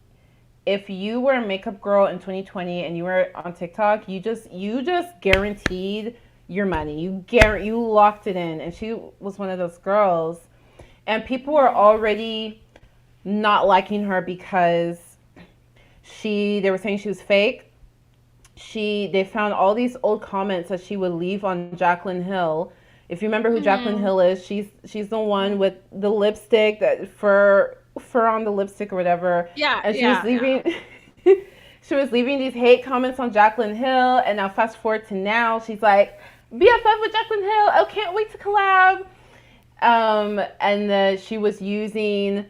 If you were a makeup girl in 2020 and you were on TikTok, you just guaranteed your money. You locked it in, and she was one of those girls. And people were already not liking her because they were saying she was fake. They found all these old comments that she would leave on Jaclyn Hill. If you remember who Jaclyn Hill is, she's the one with the lipstick, that fur on the lipstick or whatever. Yeah. And she was leaving she was leaving these hate comments on Jaclyn Hill, and now fast forward to now, she's like, BFF with Jaclyn Hill. Oh, can't wait to collab. And she was using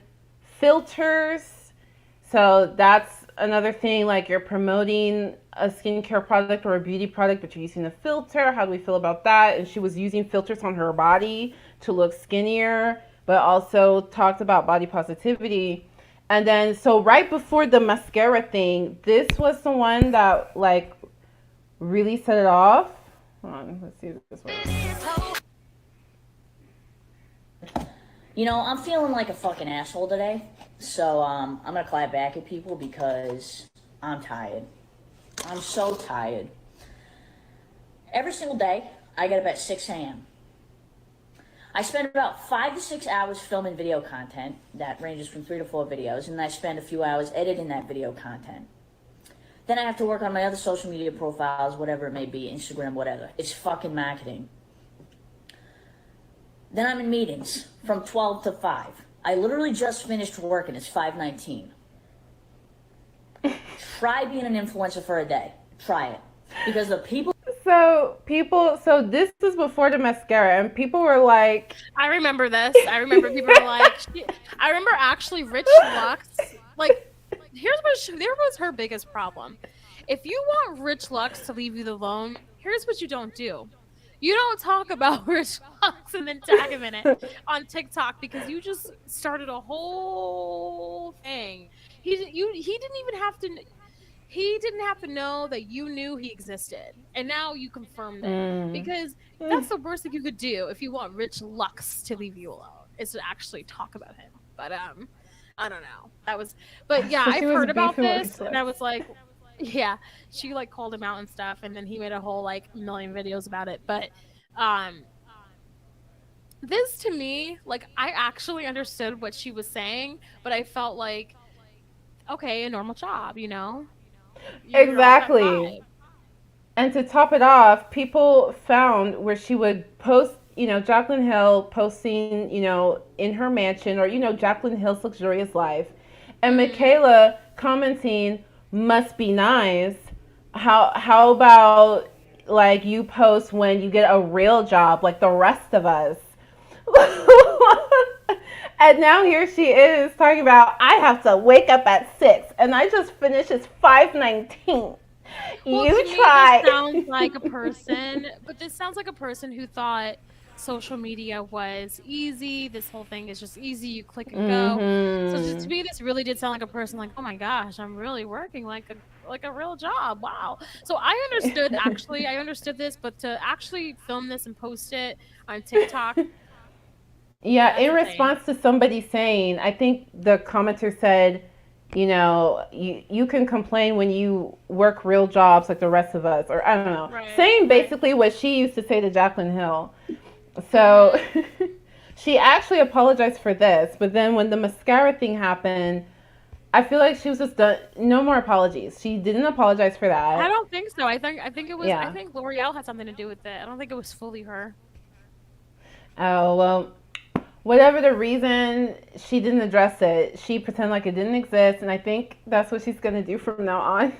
filters. So that's another thing, like you're promoting a skincare product or a beauty product, but you're using a filter. How do we feel about that? And she was using filters on her body to look skinnier, but also talked about body positivity. And then, so right before the mascara thing, this was the one that like really set it off. Hold on, let's see this one. You know, I'm feeling like a fucking asshole today, so I'm gonna clap back at people because I'm tired. I'm so tired. Every single day, I get up at 6 a.m. I spend about 5 to 6 hours filming video content that ranges from 3 to 4 videos, and I spend a few hours editing that video content. Then I have to work on my other social media profiles, whatever it may be, Instagram, whatever. It's fucking marketing. Then I'm in meetings from 12 to 5. I literally just finished work and it's 5:19. Try being an influencer for a day. Try it. Because the people... So this was before the mascara, and people were like... I remember this. I remember people were like... I remember actually Rich Lux, like, here was her biggest problem. If you want Rich Lux to leave you alone, here's what you don't do. You don't talk about Rich Lux and then tag him in it on TikTok, because you just started a whole thing. He didn't even have to... He didn't have to know that you knew he existed, and now you confirmed it, because that's the worst thing you could do if you want Rich Lux to leave you alone, is to actually talk about him. But I don't know. But yeah, I've heard about this, and I was like, yeah, she like called him out and stuff, and then he made a whole like million videos about it. But this to me, like, I actually understood what she was saying, but I felt like, okay, a normal job, you know. Exactly. And to top it off, people found where she would post, you know, Jaclyn Hill posting, you know, in her mansion, or, you know, Jaclyn Hill's luxurious life, and Mikayla commenting, must be nice. How about like you post when you get a real job like the rest of us? And now here she is talking about, I have to wake up at 6 and I just finished, it's 5:19. Well, You to try. Me, this sounds like a person, but this sounds like a person who thought social media was easy. This whole thing is just easy. You click and go. So just, to me, this really did sound like a person like, oh my gosh, I'm really working like a real job. Wow. So I understood, actually, I understood this, but to actually film this and post it on TikTok. Yeah, in response to somebody saying, I think the commenter said, you know, you can complain when you work real jobs like the rest of us, or I don't know, saying basically what she used to say to Jaclyn Hill. So she actually apologized for this, but then when the mascara thing happened, I feel like she was just done. No more apologies. She didn't apologize for that. I don't think so. I think it was. Yeah. I think L'Oreal had something to do with it. I don't think it was fully her. Oh well. Whatever the reason, she didn't address it. She pretended like it didn't exist, and I think that's what she's going to do from now on.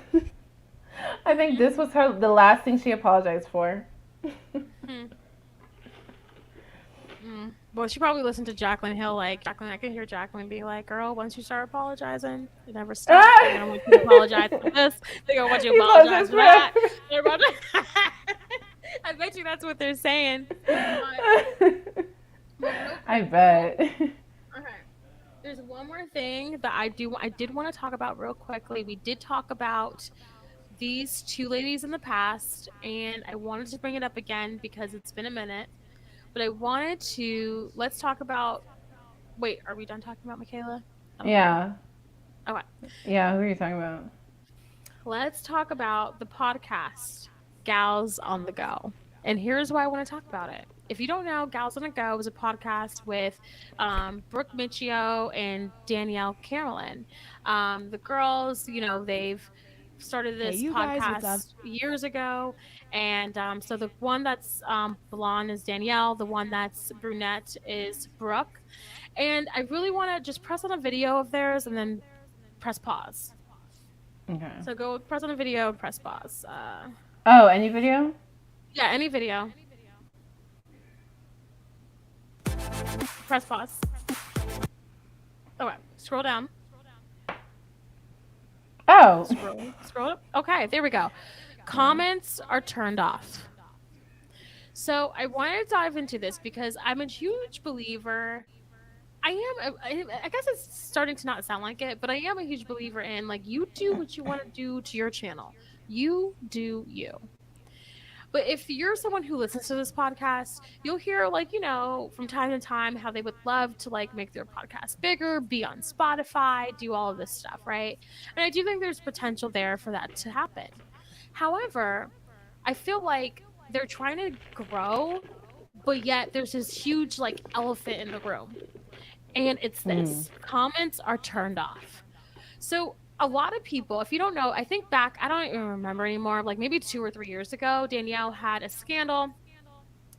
I think this was the last thing she apologized for. Well, she probably listened to Jaclyn Hill. Like, Jaclyn, I can hear Jaclyn be like, girl, once you start apologizing, it never stops. They're going to want you to apologize for this. They're going to want you to apologize for that. I bet you that's what they're saying. I bet. Okay. There's one more thing that I did want to talk about real quickly. We did talk about these two ladies in the past, and I wanted to bring it up again because it's been a minute. But I wanted to let's talk about. Wait, are we done talking about Mikayla? Yeah. Okay. Yeah, who are you talking about? Let's talk about the podcast, Gals on the Go. And here's why I want to talk about it. If you don't know, Gals on the Go is a podcast with Brooke Michio and Danielle Carolan. The girls, they've started this podcast years ago. And so the one that's blonde is Danielle. The one that's brunette is Brooke. And I really want to just press on a video of theirs and then press pause. Okay. So go press on a video and press pause. Oh, any video? Yeah, any video. Press pause. Okay, scroll down. Oh. Scroll up. Okay, there we go. Comments are turned off. So I wanted to dive into this because I'm a huge believer. I guess it's starting to not sound like it, but I am a huge believer in, like, you do what you want to do to your channel. You do you. But if you're someone who listens to this podcast, you'll hear, like, from time to time how they would love to, like, make their podcast bigger, be on Spotify, do all of this stuff, right? And I do think there's potential there for that to happen. However, I feel like they're trying to grow, but yet there's this huge, like, elephant in the room. And it's this. Comments are turned off. So a lot of people, if you don't know, I think back, I don't even remember anymore, like maybe 2 or 3 years ago, Danielle had a scandal.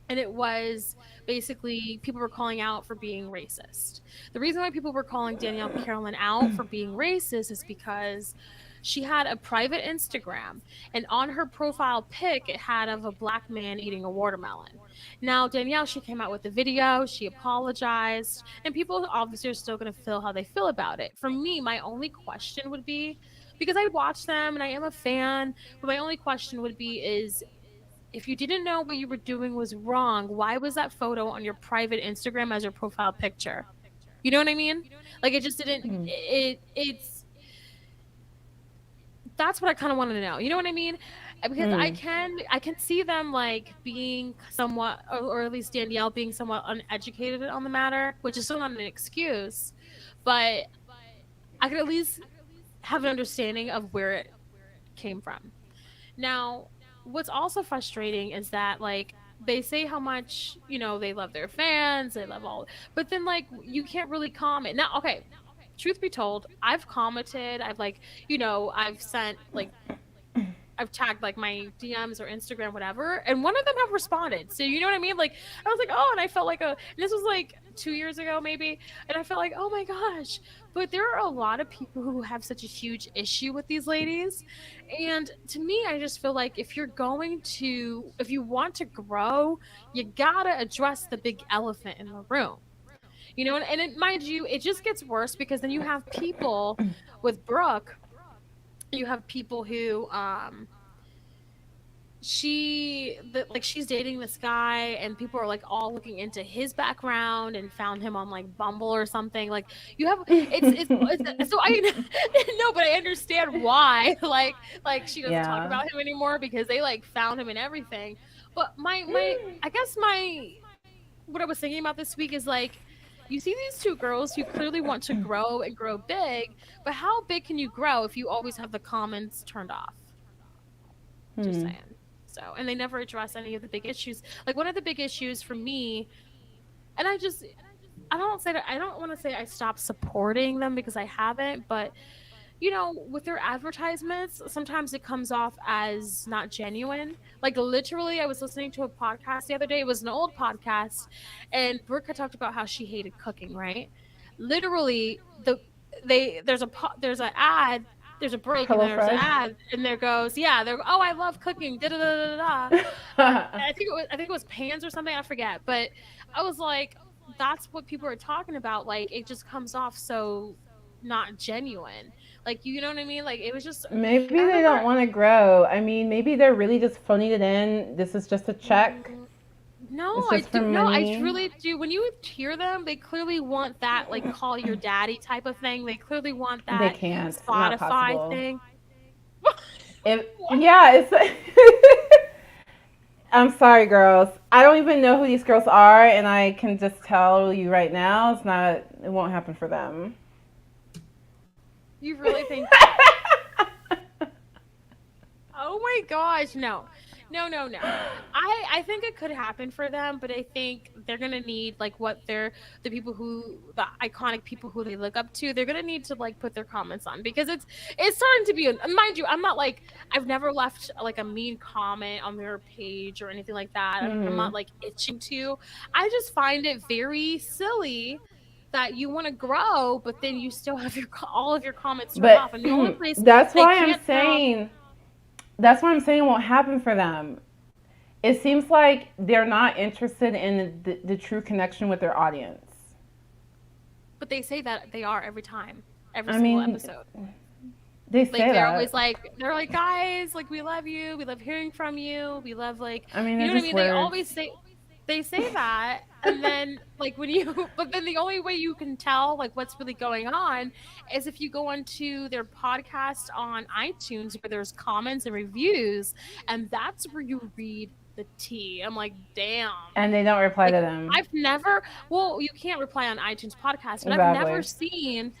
And it was basically people were calling out for being racist. The reason why people were calling Danielle Carolan out for being racist is because she had a private Instagram, and on her profile pic, it had of a black man eating a watermelon. Now, Danielle, she came out with the video, she apologized, and people obviously are still going to feel how they feel about it. For me, my only question would be, because I watch them and I am a fan, but my only question would be is, if you didn't know what you were doing was wrong, why was that photo on your private Instagram as your profile picture? You know what I mean? Like, it just didn't, that's what I kind of wanted to know. You know what I mean? Because I can see them, like, being somewhat, or at least Danielle being somewhat uneducated on the matter, which is still not an excuse, but I could at least have an understanding of where it came from. Now, what's also frustrating is that, like, they say how much, they love their fans, they love all, but then, like, you can't really comment. Now, okay, truth be told, I've commented, I've, like, I've sent, like, I've tagged, like, my DMs or Instagram, whatever, and one of them have responded. So, you know what I mean? Like, I was like, oh, and I felt like this was like 2 years ago maybe, and I felt like, oh my gosh. But there are a lot of people who have such a huge issue with these ladies. And to me, I just feel like if you want to grow, you gotta address the big elephant in the room. And mind you, it just gets worse because then you have people with Brooke, you have people who she's dating this guy, and people are, like, all looking into his background and found him on, like, Bumble or something. Like, you have it's so I no, but I understand why like she doesn't talk about him anymore because they, like, found him and everything. But I guess what I was thinking about this week is, like, you see these two girls who clearly want to grow and grow big, but how big can you grow if you always have the comments turned off? Just saying. So, and they never address any of the big issues. Like, one of the big issues for me, and I don't want to say I stopped supporting them because I haven't, but with their advertisements, sometimes it comes off as not genuine. Like, literally, I was listening to a podcast the other day. It was an old podcast, and Brooke had talked about how she hated cooking, right? Literally, there's an ad, there's a break, and there's an ad, and there goes, oh, I love cooking, da da da da da. I think it was pans or something, I forget, but I was like, that's what people are talking about. Like, it just comes off so not genuine. Like, you know what I mean? Like, it was just maybe they don't want to grow. I mean, maybe they're really just phoning it in. This is just a check. No, It's I just for do. No, I money. truly do. When you hear them, they clearly want that, like, call your daddy type of thing. They clearly want They that can't. Not Spotify possible. thing. It's. I'm sorry, girls. I don't even know who these girls are, and I can just tell you right now, it's not. It won't happen for them. You really think? Oh my gosh, no. I think it could happen for them, but I think they're gonna need, like, the iconic people who they look up to. They're gonna need to, like, put their comments on, because it's starting to be. Mind you, I'm not like, I've never left like a mean comment on their page or anything like that. I'm not like itching to. I just find it very silly that you want to grow, but then you still have all of your comments turned off, and the only place that's they why can't I'm saying. That's why I'm saying it won't happen for them. It seems like they're not interested in the true connection with their audience. But they say that they are every time, single episode. They say they're that. always like, guys, like, we love you, we love hearing from you, we love, like, I mean, you know what I mean? They words. always say that, and then, like, but then the only way you can tell, like, what's really going on is if you go onto their podcast on iTunes, where there's comments and reviews, and that's where you read the tea. I'm like, damn. And they don't reply to them. You can't reply on iTunes podcast, but Exactly.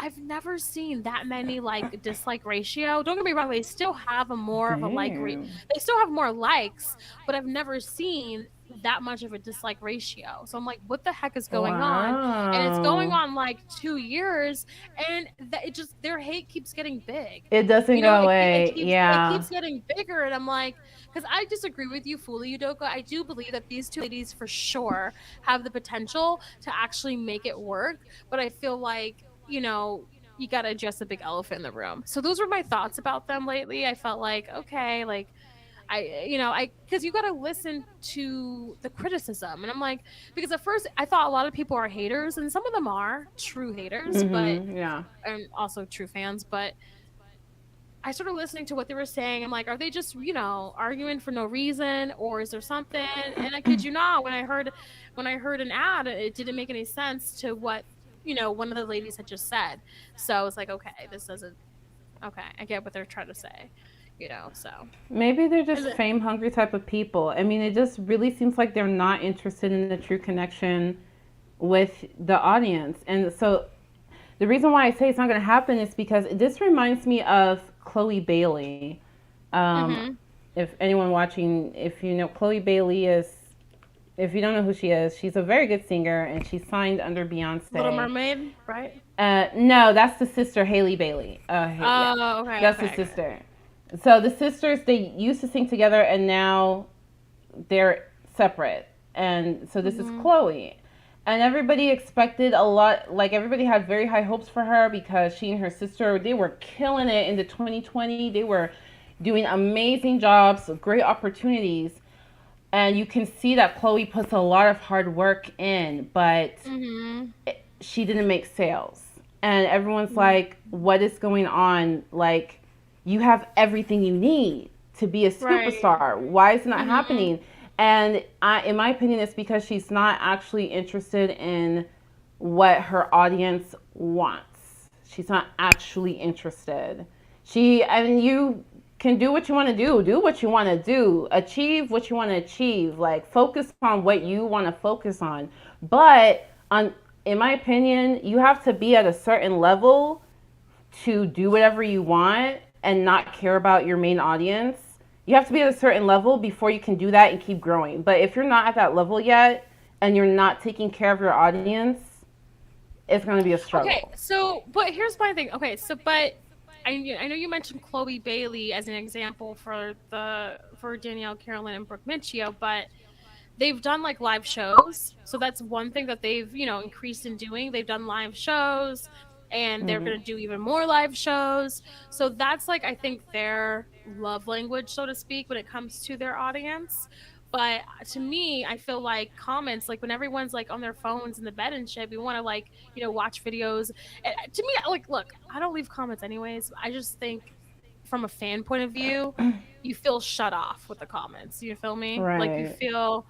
I've never seen that many, like, dislike ratio. Don't get me wrong, they still have more of a like rate. They still have more likes, but I've never seen that much of a dislike ratio. So I'm like, what the heck is going on? And it's going on like 2 years, and their hate keeps getting big. It doesn't go away. It keeps getting bigger, and I'm like, because I disagree with you fully, Udoka. I do believe that these two ladies for sure have the potential to actually make it work, but I feel like, you got to address the big elephant in the room. So those were my thoughts about them lately. I felt like, okay, like, because you got to listen to the criticism. And I'm like, because at first I thought a lot of people are haters, and some of them are true haters, and also true fans. But I started listening to what they were saying. I'm like, are they just, arguing for no reason, or is there something? And I kid you not, when I heard an ad, it didn't make any sense to what, one of the ladies had just said. So I was like, okay, I get what they're trying to say, so. Maybe they're just fame hungry type of people. I mean, it just really seems like they're not interested in the true connection with the audience. And so the reason why I say it's not going to happen is because this reminds me of Chloe Bailey. If anyone watching, if you know, Chloe Bailey is, if you don't know who she is, she's a very good singer, and she's signed under Beyonce. Little Mermaid, right? No, that's the sister, Hailey Bailey. Okay. That's the sister. So the sisters, they used to sing together, and now they're separate. And so this is Chloe. And everybody expected a lot, like, everybody had very high hopes for her, because she and her sister, they were killing it into 2020. They were doing amazing jobs, great opportunities. And you can see that Chloe puts a lot of hard work in, but she didn't make sales. And everyone's like, what is going on? Like, you have everything you need to be a superstar. Right. Why is it not happening? And in my opinion, it's because she's not actually interested in what her audience wants. She's not actually interested. You can do what you want to do what you want to do, achieve what you want to achieve, like, focus on what you want to focus on. But in my opinion, you have to be at a certain level to do whatever you want and not care about your main audience. You have to be at a certain level before you can do that and keep growing. But if you're not at that level yet and you're not taking care of your audience, it's going to be a struggle. Okay, so, but here's my thing. Okay, so, but I know you mentioned Chloe Bailey as an example for Danielle Carolyn and Brooke Miccio, but they've done, like, live shows. So that's one thing that they've, increased in doing. They've done live shows, and they're going to do even more live shows. So that's, like, I think their love language, so to speak, when it comes to their audience. But to me, I feel like comments, like, when everyone's, like, on their phones in the bed and shit, we want to, like, watch videos. And to me, like, look, I don't leave comments anyways. I just think from a fan point of view, you feel shut off with the comments. You feel me? Right. Like, you feel,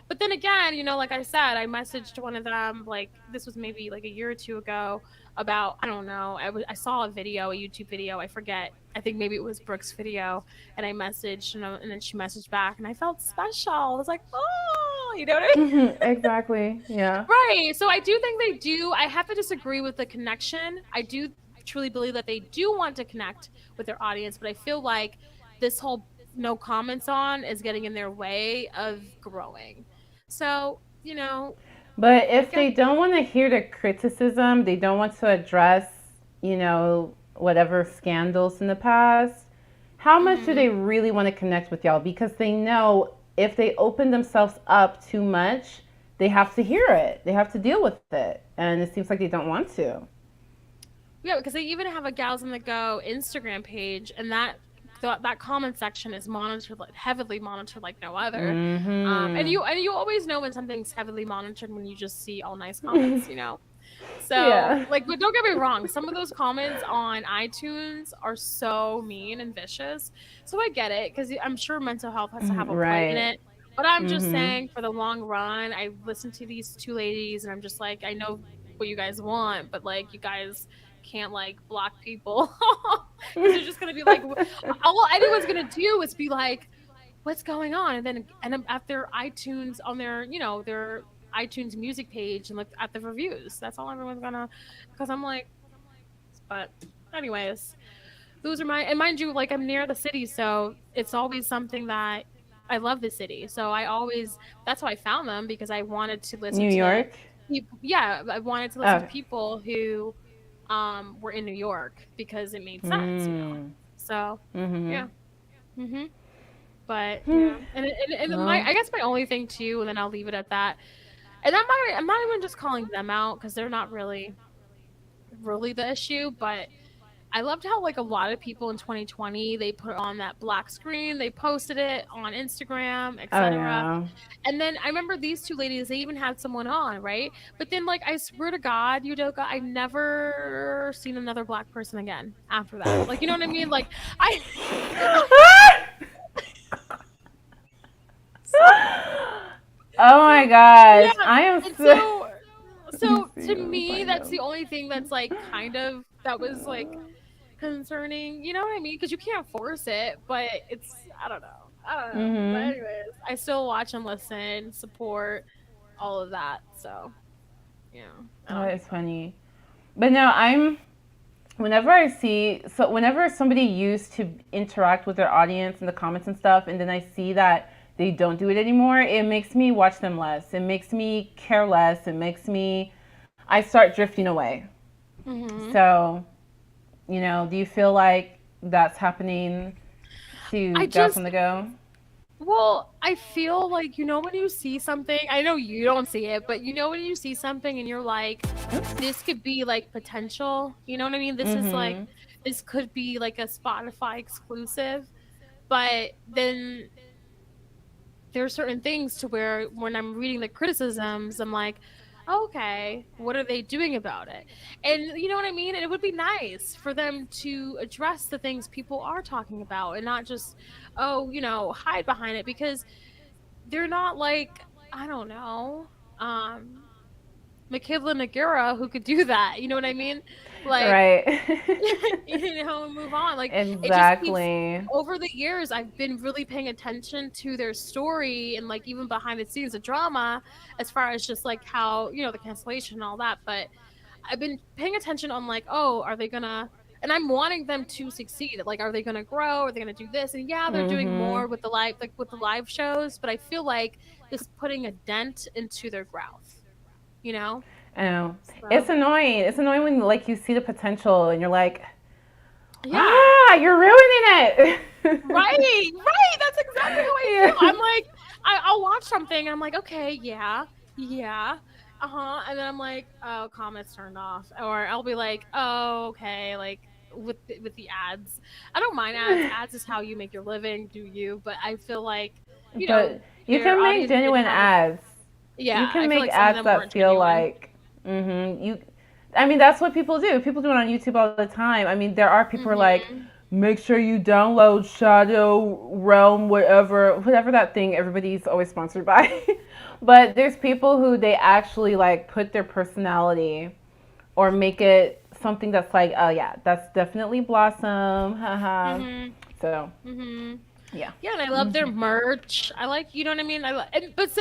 But then again, you know, like I said, I messaged one of them, like, this was maybe like a year or two ago, about, I don't know, I saw a video, a YouTube video, I forget. I think maybe it was Brooke's video, and I messaged, and then she messaged back, and I felt special. I was like, oh, you know what I mean? Exactly. Yeah. Right. So I do think they do. I have to disagree with the connection. I do truly believe that they do want to connect with their audience, but I feel like this whole no comments on is getting in their way of growing. So, you know. But if they don't want to hear the criticism, they don't want to address, you know, whatever scandals in the past, how much do they really want to connect with y'all? Because they know if they open themselves up too much, they have to hear it. They have to deal with it. And it seems like they don't want to. Yeah, because they even have a Gals on the Go Instagram page, and that comment section is monitored, like heavily monitored, like no other. And you always know when something's heavily monitored when you just see all nice comments, you know. So like, but don't get me wrong, some of those comments on iTunes are so mean and vicious. So I get it, because I'm sure mental health has to have a play in it. But I'm just saying, for the long run, I listen to these two ladies, and I'm just like, I know what you guys want, but like, you guys can't like block people, because they're just gonna be like, all anyone's gonna do is be like, what's going on? And then after iTunes, on their, you know, their iTunes music page, and look at the reviews. That's all everyone's gonna, because I'm like, but anyways, those are my, and mind you, like, I'm near the city, so it's always something that I love the city. So I always, that's how I found them, because I wanted to listen to New York. Yeah, I wanted to listen to people who were in New York, because it made sense, you know. So yeah. But yeah, and I guess my only thing too, and then I'll leave it at that. And I'm not even just calling them out, because they're not really the issue, but I loved how, like, a lot of people in 2020, they put on that black screen, they posted it on Instagram, etc. And then I remember these two ladies, they even had someone on, right? But then, like, I swear to God, Udoka, I never seen another black person again after that. Like, you know what I mean? Like, oh my gosh, yeah, I am so to me, that's the only thing that's like kind of, that was like concerning, you know what I mean? Because you can't force it, but it's, I don't know. But anyways, I still watch and listen, support, all of that. So yeah, that is funny. But no, whenever somebody used to interact with their audience in the comments and stuff, and then I see that they don't do it anymore, it makes me watch them less. It makes me care less. I start drifting away. So, you know, do you feel like that's happening to Gals on the Go? Well, I feel like, you know, when you see something, I know you don't see it, but you know, when you see something and you're like, this could be like potential, you know what I mean? This is like, this could be like a Spotify exclusive, but then there are certain things to where when I'm reading the criticisms, I'm like, okay, what are they doing about it? And you know what I mean? And it would be nice for them to address the things people are talking about, and not just, oh, you know, hide behind it, because they're not like, I don't know, Mikayla Nogueira, who could do that. You know what I mean? Like, right. You know, move on. Like, exactly. It just over the years, I've been really paying attention to their story, and like even behind the scenes of drama, as far as just like how, you know, the cancellation and all that. But I've been paying attention on like, oh, are they gonna? And I'm wanting them to succeed. Like, are they gonna grow? Are they gonna do this? And yeah, they're doing more with the live shows. But I feel like this is putting a dent into their growth. You know? I know. So. It's annoying. It's annoying when like you see the potential and you're like, you're ruining it. Right. That's exactly how I feel. I'm like, I'll watch something and I'm like, okay, yeah. And then I'm like, oh, comments turned off. Or I'll be like, oh, okay, like with the ads. I don't mind ads. Ads is how you make your living, do you? But I feel like, you know, you can make genuine ads. Yeah, you can make ads that feel like, I mean, that's what people do. People do it on YouTube all the time. I mean, there are people who are like, make sure you download Shadow Realm, whatever that thing everybody's always sponsored by. But there's people who they actually like put their personality or make it something that's like, oh yeah, that's definitely Blossom, haha. So, yeah. Yeah, and I love their merch. I like, you know what I mean? But here's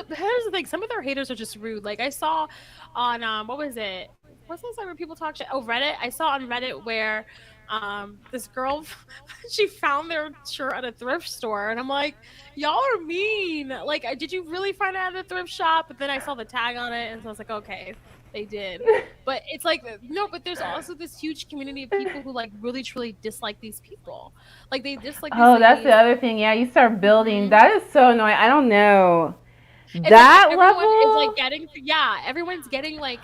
the thing: some of their haters are just rude. Like I saw on what was it? What's that site where people talk shit? Oh, Reddit. I saw on Reddit where this girl she found their shirt at a thrift store, and I'm like, y'all are mean. Like, did you really find it at a thrift shop? But then I saw the tag on it, and so I was like, okay, they did. But it's like, no, but there's also this huge community of people who like really truly dislike these people. Like they dislike these Oh, that's ladies. the other thing. Yeah, you start building. That is so annoying. I don't know. It's That like level everyone is like getting, yeah, everyone's getting like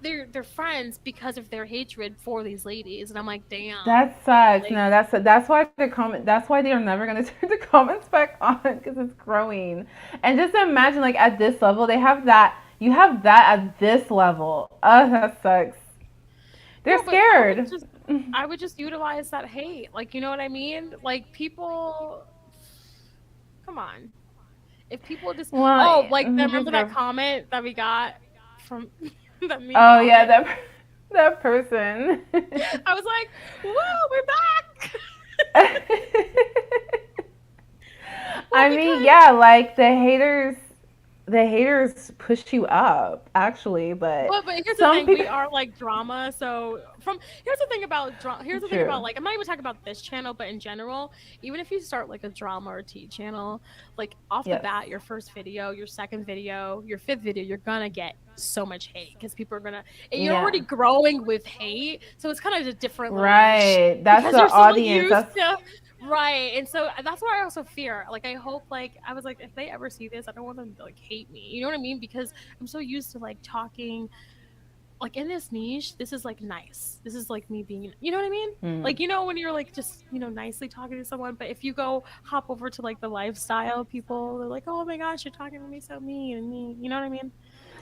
they're friends because of their hatred for these ladies, and I'm like, damn. That sucks. Like, No, that's why the comment. That's why they are never gonna turn the comments back on because it's growing. And just imagine, like at this level, they have that. You have that at this level. Oh, that sucks. They're scared. I would just utilize that hate. Like, you know what I mean? Like people, come on. If people just remember that comment that we got from that me. Oh yeah, that person. I was like, whoa, we're back. I mean, yeah, like the haters push you up, actually, but here's the thing: we are like drama. So here's the thing about like, I'm not even talking about this channel, but in general, even if you start like a drama or tea channel, like off the bat, your first video, your second video, your fifth video, you're gonna get so much hate because people are gonna. And you're already growing with hate, so it's kind of a different right. That's the audience. Right, and so that's why I also fear. Like, I hope, like, I was like, if they ever see this, I don't want them to like hate me. You know what I mean? Because I'm so used to like talking, like in this niche. This is like nice. This is like me being, you know what I mean? Like, you know, when you're like just, you know, nicely talking to someone. But if you go hop over to like the lifestyle people, they're like, oh my gosh, you're talking to me so mean and mean. You know what I mean?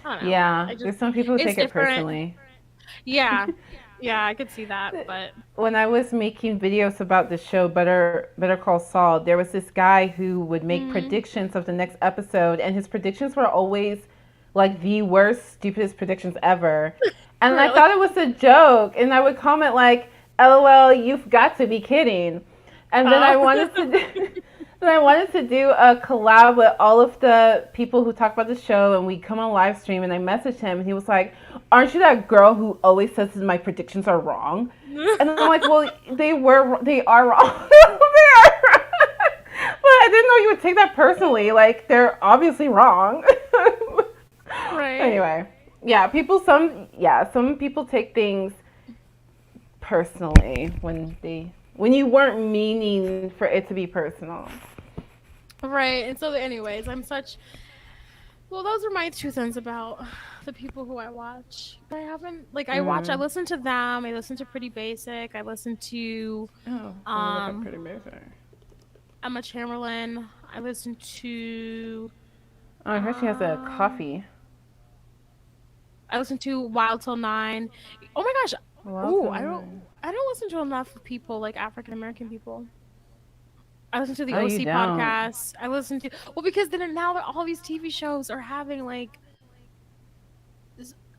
I don't know. Yeah, there's some people who take it personally. Yeah. Yeah, I could see that, but when I was making videos about the show Better Call Saul, there was this guy who would make predictions of the next episode, and his predictions were always like the worst, stupidest predictions ever. And I thought it was a joke, and I would comment like, "LOL, you've got to be kidding." And then I wanted to do a collab with all of the people who talk about the show, and we come on live stream, and I messaged him, and he was like, aren't you that girl who always says my predictions are wrong? And I'm like, well, they are wrong. They are wrong. But I didn't know you would take that personally. Like, they're obviously wrong. Right. Anyway, yeah, some people take things personally when you weren't meaning for it to be personal. Right. And so anyways, well, those are my 2 cents about the people who I watch. I haven't, like, I listen to them. I listen to Pretty Basic. I listen to Pretty Basic. Emma Chamberlain. I listen to I heard she has a coffee. I listen to Wild Till 9. Oh my gosh. Ooh, I don't listen to enough people, like African American people. I listen to the OC podcast. I listen to because then now that all these TV shows are having like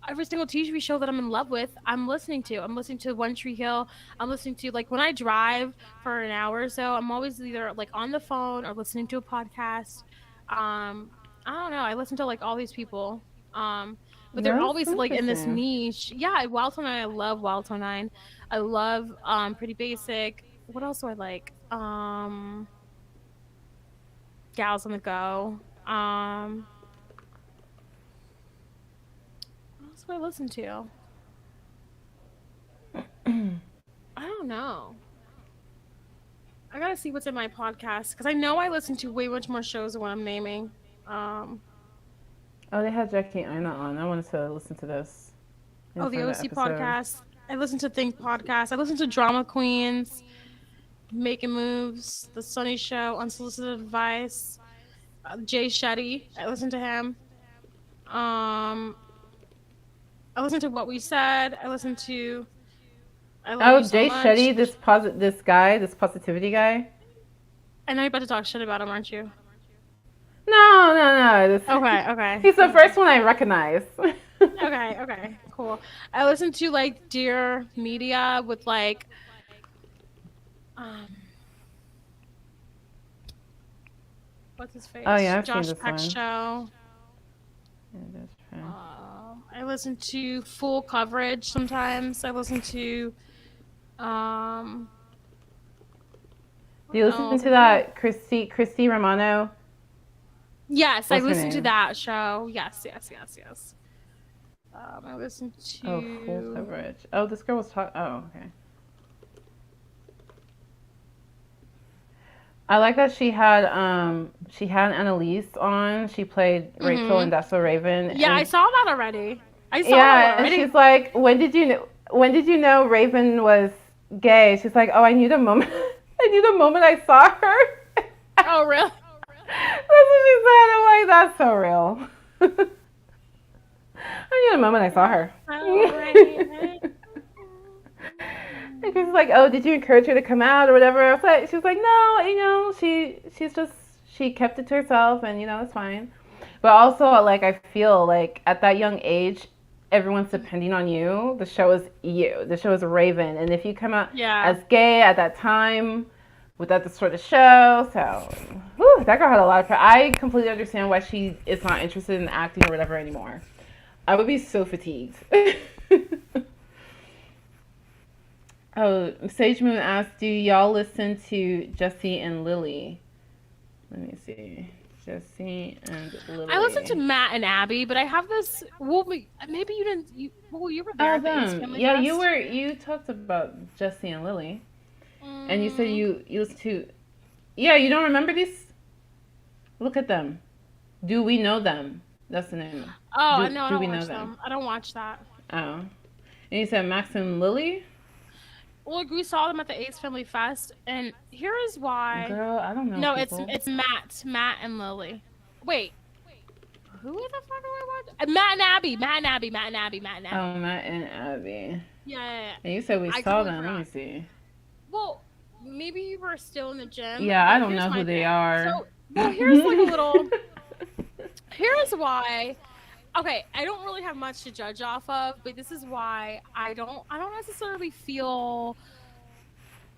every single TV show that I'm in love with, I'm listening to. I'm listening to One Tree Hill. I'm listening to, like, when I drive for an hour or so, I'm always either like on the phone or listening to a podcast. I don't know. I listen to like all these people. But they're always like in this niche. Yeah, Wild Till 9. I love Wild Till 9. I love Pretty Basic. What else do I like? Gals on the Go. What else do I listen to? I don't know. I gotta see what's in my podcast because I know I listen to way much more shows than what I'm naming. Oh, they had Jackie Aina on. I wanted to listen to this. Oh, the OC podcast. I listen to Think podcast. I listen to Drama Queens, Making Moves, The Sunny Show, Unsolicited Advice, Jay Shetty. I listen to him. I listen to What We Said. I listen to. Jay Shetty, this positivity guy. I know you're about to talk shit about him, aren't you? No. Okay. He's the first one I recognize. Okay, cool. I listen to like Dear Media with like what's his face? Oh yeah, I've Josh seen this Peck's one. show. Yeah, that's true. I listen to Full Coverage sometimes. I listen to Do you listen to that Christy Romano? Yes, What's I her listen to name? that show. Yes. I listen to. Oh, Full Coverage. Oh, this girl was talking. Oh, okay. I like that she had Annalise on. She played Rachel and That's So Raven. Yeah, and, I saw that already. And she's like, when did you know Raven was gay? She's like, oh, I knew the moment. I knew the moment I saw her. Oh, really? That's what she said. I'm like, that's so real. I knew the moment I saw her. Right. And Chris was like, oh, did you encourage her to come out or whatever? She was like, no, she kept it to herself and, it's fine. But also, like, I feel like at that young age, everyone's depending on you. The show is you. The show is Raven. And if you come out as gay at that time, without the sort of show, that girl had a lot of I completely understand why she is not interested in acting or whatever anymore. I would be so fatigued. Oh, Sage Moon asked, do y'all listen to Jesse and Lily? Let me see. Jesse and Lily. I listen to Matt and Abby, but I have this. Well, maybe you didn't. You were there. At the Ace Family yeah, Fest. You talked about Jesse and Lily, and you said you listened to. Yeah, you don't remember these? Look at them. Do we know them? That's the name. Oh no, I don't watch them. I don't watch that. Oh, and you said Max and Lily. Well, we saw them at the Ace Family Fest, and here is why. Girl, I don't know. No, people. it's Matt and Lily. Wait, who the fuck am I watching? Matt and Abby. Oh, Matt and Abby. Yeah. And you said we saw them. Let me see. Well, maybe you were still in the gym. Yeah, I don't know who they are. So, well, here's like a little. Here's why. Okay, I don't really have much to judge off of, but this is why I don't necessarily feel.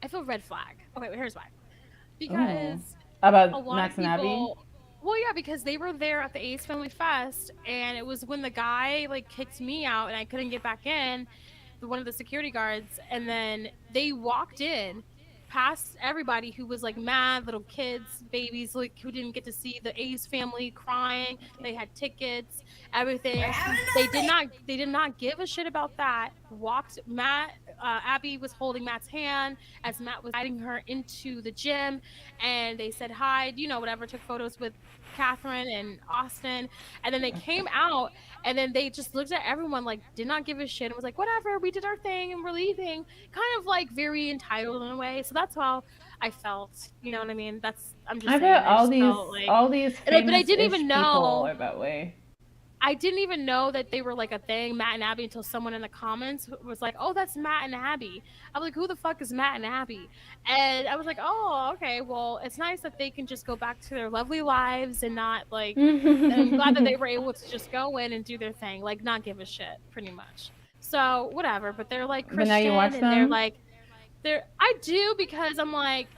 I feel red flag. Okay, here's why. Because about Max and Abby. Well, yeah, because they were there at the Ace Family Fest, and it was when the guy like kicked me out, and I couldn't get back in. One of the security guards, and then they walked in past everybody who was like mad, little kids, babies, like who didn't get to see the Ace family crying. They had tickets, everything. They did not give a shit about that. Abby was holding Matt's hand as Matt was guiding her into the gym, and they said hi, whatever, took photos with Catherine and Austin, and then they came out, and then they just looked at everyone like did not give a shit and was like, whatever, we did our thing and we're leaving, kind of like very entitled in a way. So that's how I felt, you know what I mean? I'm just I bet all these famous but I didn't even know are that way. I didn't even know that they were like a thing, Matt and Abby, until someone in the comments was like, oh, that's Matt and Abby. I was like, who the fuck is Matt and Abby? And I was like, oh, okay, well, it's nice that they can just go back to their lovely lives and not like, and I'm glad that they were able to just go in and do their thing, like not give a shit, pretty much. So whatever, but they're like Christian, but now you watch them? They're like, I do, because I'm like,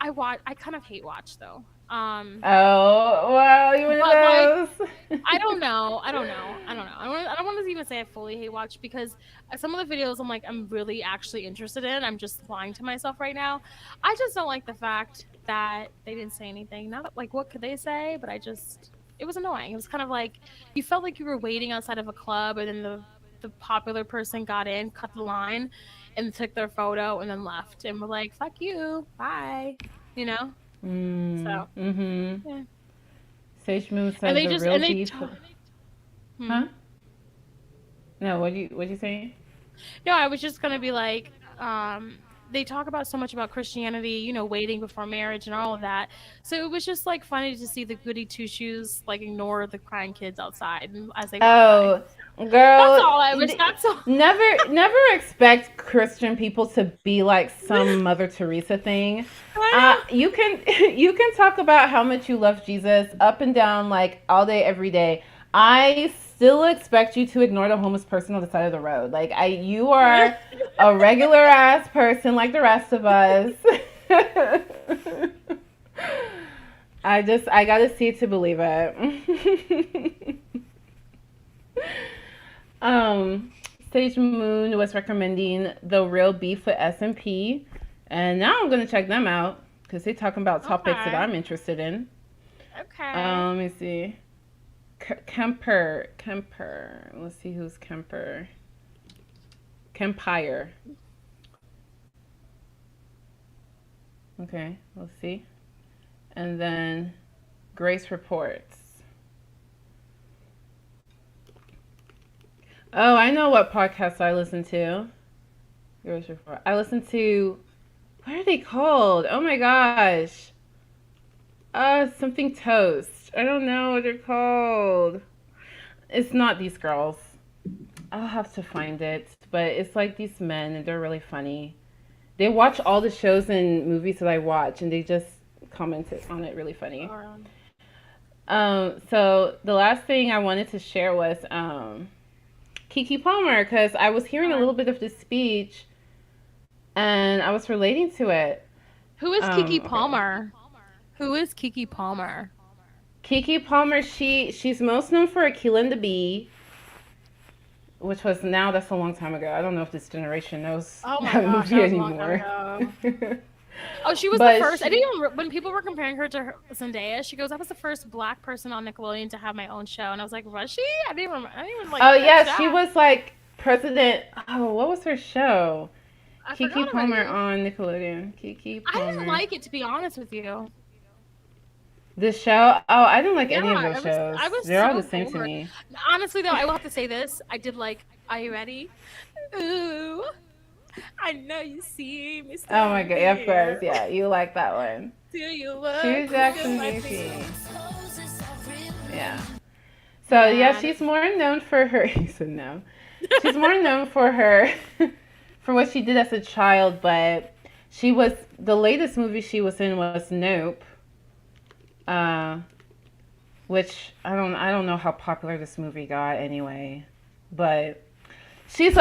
I kind of hate watch though. Oh, well, you one of those. Like, I don't know. I don't want to even say I fully hate watch, because some of the videos I'm really actually interested in. I'm just lying to myself right now. I just don't like the fact that they didn't say anything. Not like what could they say, but it was annoying. It was kind of like you felt like you were waiting outside of a club, and then the popular person got in, cut the line, and took their photo, and then left, and were like, "Fuck you, bye," So. Yeah. Sage Moon says the real beef. Huh? No, what you saying? No, I was just gonna be like, they talk about so much about Christianity, waiting before marriage and all of that. So it was just like funny to see the goody two shoes ignore the crying kids outside as they. Oh, Girl, that's all I wish. That's all. Never expect Christian people to be like some Mother Teresa thing. You can talk about how much you love Jesus up and down, like all day, every day. I still expect you to ignore the homeless person on the side of the road. Like you are a regular ass person like the rest of us. I gotta see it to believe it. Sage Moon was recommending The Real Beef with S&P, and now I'm gonna check them out because they're talking about topics that I'm interested in. Okay. Let me see. Kemper. Let's see who's Kemper. Kempire. Okay, let's see. And then Grace Reports. Oh, I know what podcast I listen to. Grace Report. I listen to, what are they called? Oh my gosh. Something Toast. I don't know what they're called. It's not these girls. I'll have to find it. But it's like these men, and they're really funny. They watch all the shows and movies that I watch, and they just comment on it really funny. So the last thing I wanted to share was Keke Palmer, because I was hearing a little bit of this speech, and I was relating to it. Who is Keke Palmer? Who is Keke Palmer? Keke Palmer, she's most known for Akilah and the Bee, which was that's a long time ago. I don't know if this generation knows that movie anymore. Oh, she was the first. I didn't even, when people were comparing her to Zendaya, she goes, "I was the first Black person on Nickelodeon to have my own show," and I was like, "Was she?" I didn't even like. Oh yeah, she was like president. Oh, what was her show? Keke Palmer on Nickelodeon. Keke Palmer. I didn't like it, to be honest with you. This show? Oh, I didn't like any of those shows. They're all the same bored to me. Honestly, though, I will have to say this. I did like, are you ready? Ooh, I know you see me. Oh my god, of course. Yeah, you like that one. Do you love Hugh Jackson, DC. Yeah. So, yeah, she's more known for her. He said no. She's more known for her, for what she did as a child, but the latest movie she was in was Nope. Which I don't know how popular this movie got anyway, but she is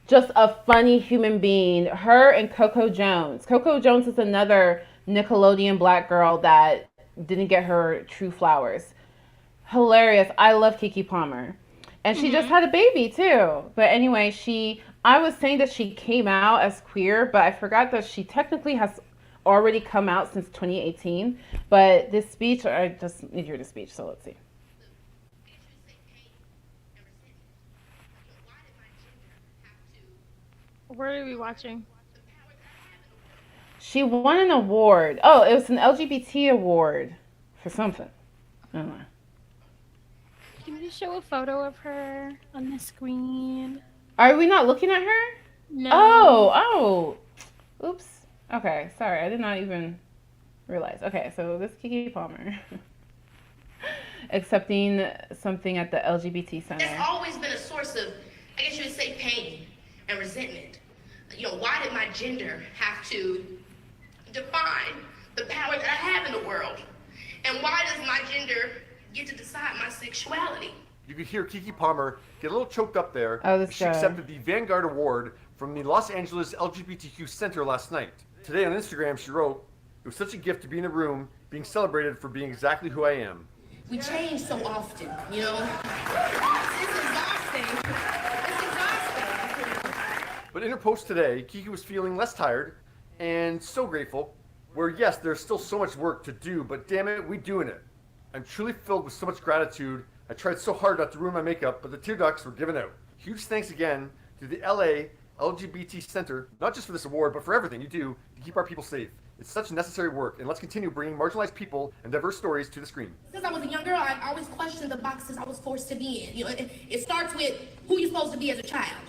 just a funny human being. Her and Coco Jones. Coco Jones is another Nickelodeon Black girl that didn't get her true flowers. Hilarious. I love Keke Palmer. And she just had a baby too. But anyway, I was saying that she came out as queer, but I forgot that she technically has already come out since 2018, but this speech, I just need to hear the speech, so let's see. Where are we watching? She won an award. Oh, it was an LGBT award for something. I don't know. Can you show a photo of her on the screen? Are we not looking at her? No. Oh, oops. Okay, sorry, I did not even realize. Okay, so this Keke Palmer accepting something at the LGBT Center. There's always been a source of, I guess you would say, pain and resentment. You know, why did my gender have to define the power that I have in the world? And why does my gender get to decide my sexuality? You could hear Keke Palmer get a little choked up there. Oh, this she guy. accepted the Vanguard Award from the Los Angeles LGBTQ Center last night. Today on Instagram, she wrote, "It was such a gift to be in a room, being celebrated for being exactly who I am." We change so often, you know? It's exhausting. It's exhausting. But in her post today, Keke was feeling less tired and so grateful, where yes, there's still so much work to do, but damn it, we doing it. I'm truly filled with so much gratitude. I tried so hard not to ruin my makeup, but the tear ducts were given out. Huge thanks again to the LA LGBT Center, not just for this award, but for everything you do to keep our people safe. It's such necessary work, and let's continue bringing marginalized people and diverse stories to the screen. Since I was a young girl, I always questioned the boxes I was forced to be in. You know, it starts with who you're supposed to be as a child.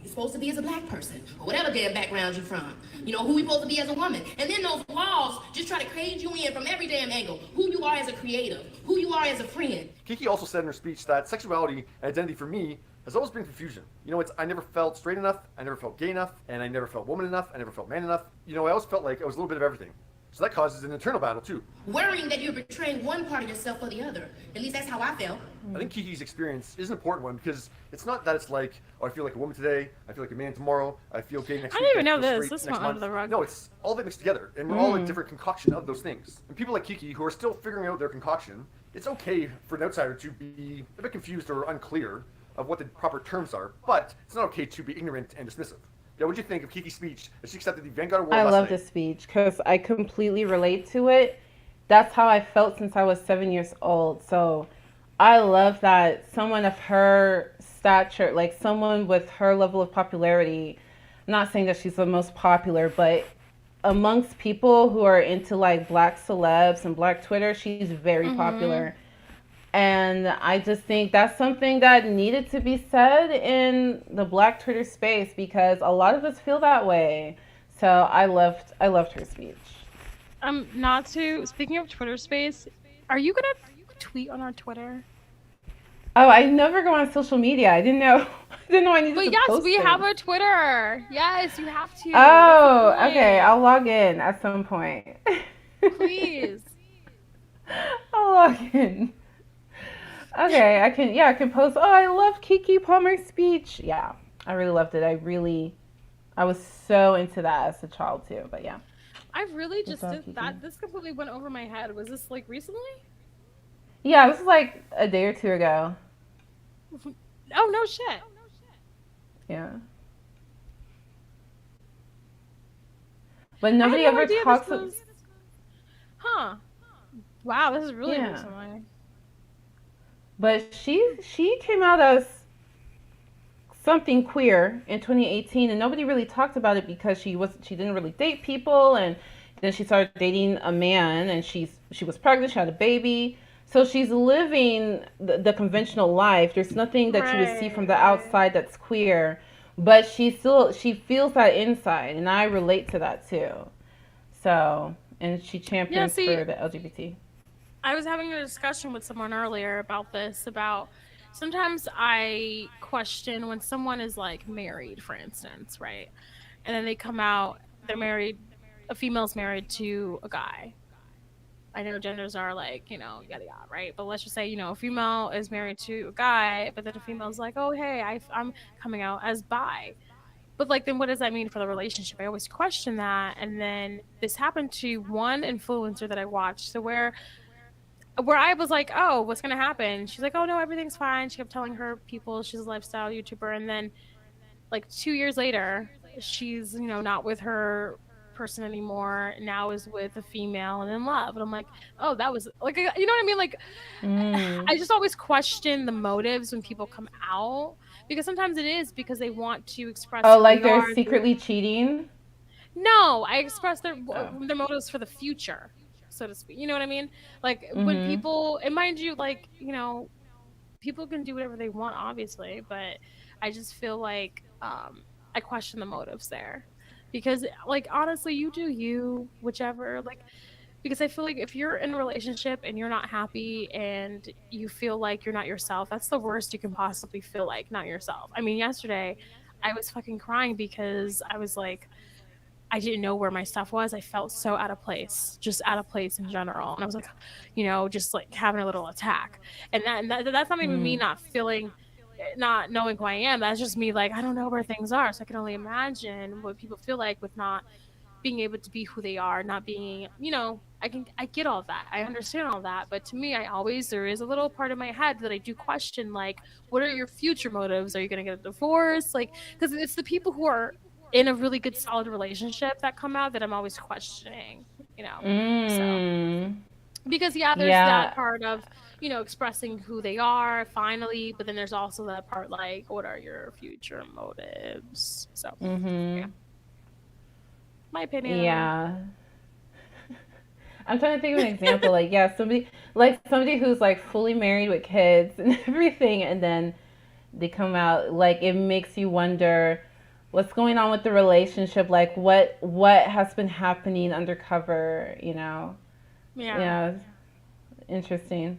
you're supposed to be as a black person, or whatever damn background you're from. You know, who we supposed to be as a woman. And then those walls just try to cage you in from every damn angle. Who you are as a creative, who you are as a friend. Kiki also said in her speech that sexuality and identity for me has always been confusion. You know, I never felt straight enough, I never felt gay enough, and I never felt woman enough, I never felt man enough. You know, I always felt like I was a little bit of everything. So that causes an internal battle too. Worrying that you're betraying one part of yourself or the other. At least that's how I felt. I think Kiki's experience is an important one because it's not that it's like, oh, I feel like a woman today, I feel like a man tomorrow, I feel gay next week. I didn't even I know feel this. straight This next went under month. the rug. No, it's all of it mixed together, and we're all a different concoction of those things. And people like Kiki who are still figuring out their concoction, it's okay for an outsider to be a bit confused or unclear of what the proper terms are, but it's not okay to be ignorant and dismissive. Yeah, what do you think of Kiki's speech as she accepted the Vanguard Award I last love night? this speech because I completely relate to it. That's how I felt since I was 7 years old. So I love that someone of her stature, like someone with her level of popularity, I'm not saying that she's the most popular, but amongst people who are into like black celebs and black Twitter, she's very popular. And I just think that's something that needed to be said in the black Twitter space because a lot of us feel that way. So I loved her speech. Not to, speaking of Twitter space, are you gonna tweet on our Twitter? Oh, I never go on social media. I didn't know I needed But to yes, post we it. have a Twitter. Yes, you have to. Oh, okay. I'll log in at some point. Please. I'll log in. Okay, I can post. Oh, I love Keke Palmer's speech. Yeah, I really loved it. I was so into that as a child too. But yeah. I really just all, did Kiki. that. This completely went over my head. Was this like recently? Yeah, this was like a day or two ago. Oh, no shit. Yeah. But nobody I had no ever idea talks. this was... Huh. Wow, this is really Yeah. recently. But she came out as something queer in 2018, and nobody really talked about it because she didn't really date people, and then she started dating a man, and she was pregnant, she had a baby. So she's living the conventional life. There's nothing that you would see from the outside that's queer, but she feels that inside, and I relate to that too. So, and she champions for the LGBT. I was having a discussion with someone earlier about this, about sometimes I question when someone is like married, for instance, right? And then they come out, they're married, a female's married to a guy. I know genders are like, yada yada, right? But let's just say, a female is married to a guy, but then a female's like, oh, hey, I'm coming out as bi. But like, then what does that mean for the relationship? I always question that. And then this happened to one influencer that I watched, so where I was like, oh, what's going to happen? She's like, oh, no, everything's fine. She kept telling her people she's a lifestyle YouTuber. And then like 2 years later, she's, not with her person anymore, now is with a female and in love. And I'm like, oh, that was like, you know what I mean? Like, I just always question the motives when people come out, because sometimes it is because they want to express. Oh, like they're secretly cheating? No, I express their motives for the future, so to speak. You know what I mean? Like when people, and mind you, like, people can do whatever they want, obviously, but I just feel like I question the motives there. Because, like, honestly, you do you, whichever, like, because I feel like if you're in a relationship and you're not happy and you feel like you're not yourself, that's the worst you can possibly feel like, not yourself. I mean, yesterday, I was fucking crying because I was like, I didn't know where my stuff was. I felt so out of place, just out of place in general. And I was like, just like having a little attack. And that's not even me not knowing who I am. That's just me, like, I don't know where things are, so I can only imagine what people feel like with not being able to be who they are, not being, I get all that, I understand all that, but to me, there is a little part of my head that I do question, like, what are your future motives? Are you gonna get a divorce? Like, because it's the people who are in a really good solid relationship that come out that I'm always questioning, so because there's that part of expressing who they are finally, but then there's also that part like, what are your future motives? So yeah, my opinion. Yeah. I'm trying to think of an example. Like, somebody who's like fully married with kids and everything, and then they come out, like, it makes you wonder, what's going on with the relationship, like what has been happening undercover, you know. Yeah, interesting.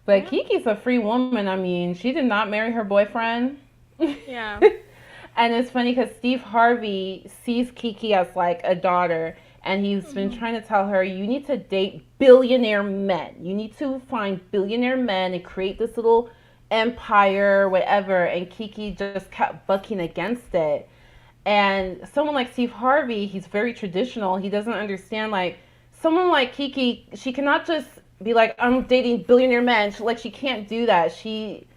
But Kiki's a free woman. I mean, she did not marry her boyfriend. Yeah. And it's funny because Steve Harvey sees Kiki as like a daughter, and he's been trying to tell her, you need to date billionaire men. You need to find billionaire men and create this little empire, whatever. And Kiki just kept bucking against it. And someone like Steve Harvey, he's very traditional. He doesn't understand, like, someone like Kiki, she cannot just be like, I'm dating billionaire men. She can't do that. She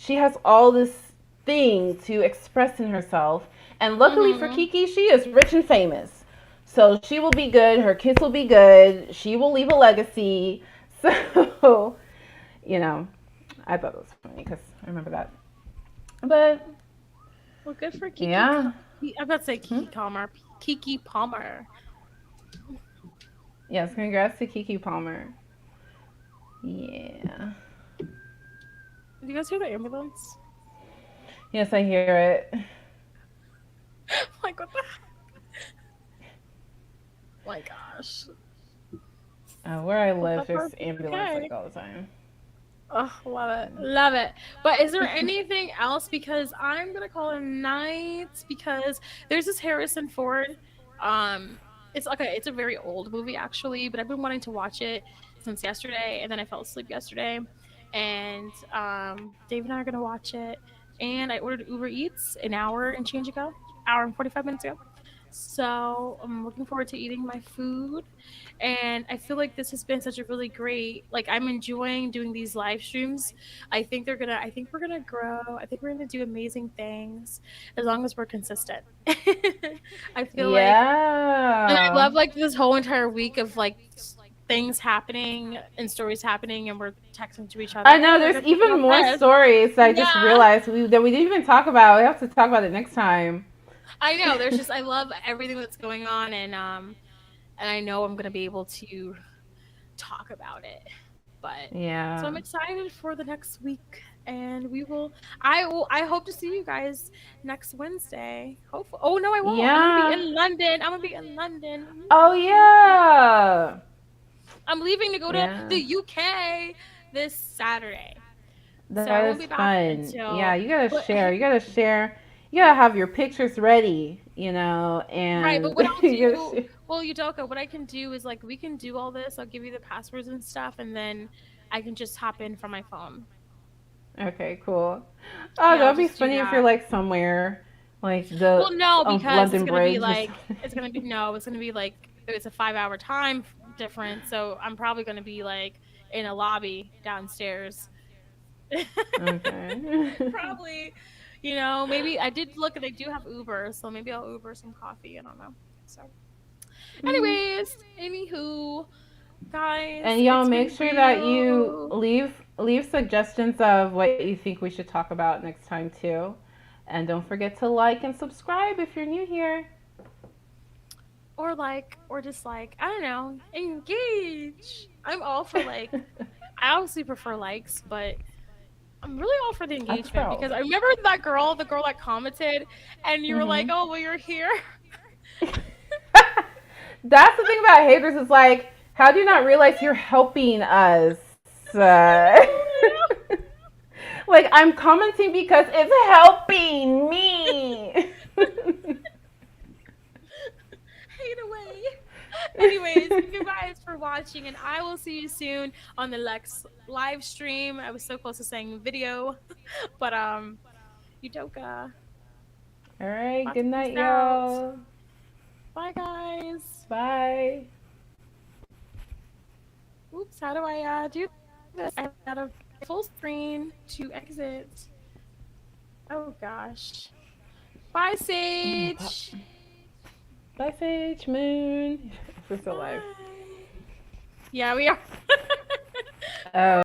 has all this thing to express in herself. And luckily for Kiki, she is rich and famous. So she will be good. Her kids will be good. She will leave a legacy. So, you know, I thought it was funny because I remember that. But, well, good for Kiki. Yeah. I'm about to say Kiki Palmer. Kiki Palmer. Yes, congrats to Kiki Palmer. Yeah. Did you guys hear the ambulance? Yes, I hear it. Like, what the my gosh. Where I live, there's ambulance like all the time. Oh, love it. Love it. But is there anything else? Because I'm going to call it nights because there's this Harrison Ford. It's okay. It's a very old movie, actually, but I've been wanting to watch it since yesterday, and then I fell asleep yesterday. And Dave and I are going to watch it. And I ordered Uber Eats an hour and change ago, hour and 45 minutes ago. So I'm looking forward to eating my food. And I feel like this has been such a really great, like, I'm enjoying doing these live streams. I think we're gonna grow. I think we're gonna do amazing things as long as we're consistent. I feel like, and I love like this whole entire week of like things happening and stories happening, and we're texting to each other. I know there's even more stories I just realized that we didn't even talk about. We have to talk about it next time. I know there's just, I love everything that's going on, and I know I'm gonna be able to talk about it. But so I'm excited for the next week, and I hope to see you guys next Wednesday. Hopefully. Oh no, I won't. Yeah. I'm gonna be in London. Oh yeah. I'm leaving to go to the UK this Saturday. That is fun. Yeah, you gotta share. You gotta share. You gotta have your pictures ready, you know, and right. But what I'll do, well, Udoka, what I can do is like we can do all this. I'll give you the passwords and stuff, and then I can just hop in from my phone. Okay, cool. Oh, that'd be funny if you're like somewhere, like the well, no, because London it's gonna Bridge. be like it's gonna be like it's a 5-hour time difference, so I'm probably gonna be like in a lobby downstairs. Okay. Probably. You know, maybe I did look and they do have Uber, so maybe I'll Uber some coffee. I don't know. So, anyways, anywho, guys. And y'all make sure that you leave suggestions of what you think we should talk about next time too. And don't forget to like and subscribe if you're new here. Or like, or dislike. I don't know. Engage. I'm all for like, I obviously prefer likes, but I'm really all for the engagement because I remember the girl that commented, and you were like, "Oh, well, you're here." That's the thing about haters is like, how do you not realize you're helping us? Like, I'm commenting because it's helping me. Hate away. Anyways, thank you guys for watching, and I will see you soon on the Lex live stream. I was so close to saying video, but Udoka. All right, good night, y'all. Bye, guys. Bye. Oops, how do I do this? I got a full screen to exit. Oh gosh. Bye, Sage. Bye, Sage Moon. We're still live. Yeah, we are. Oh.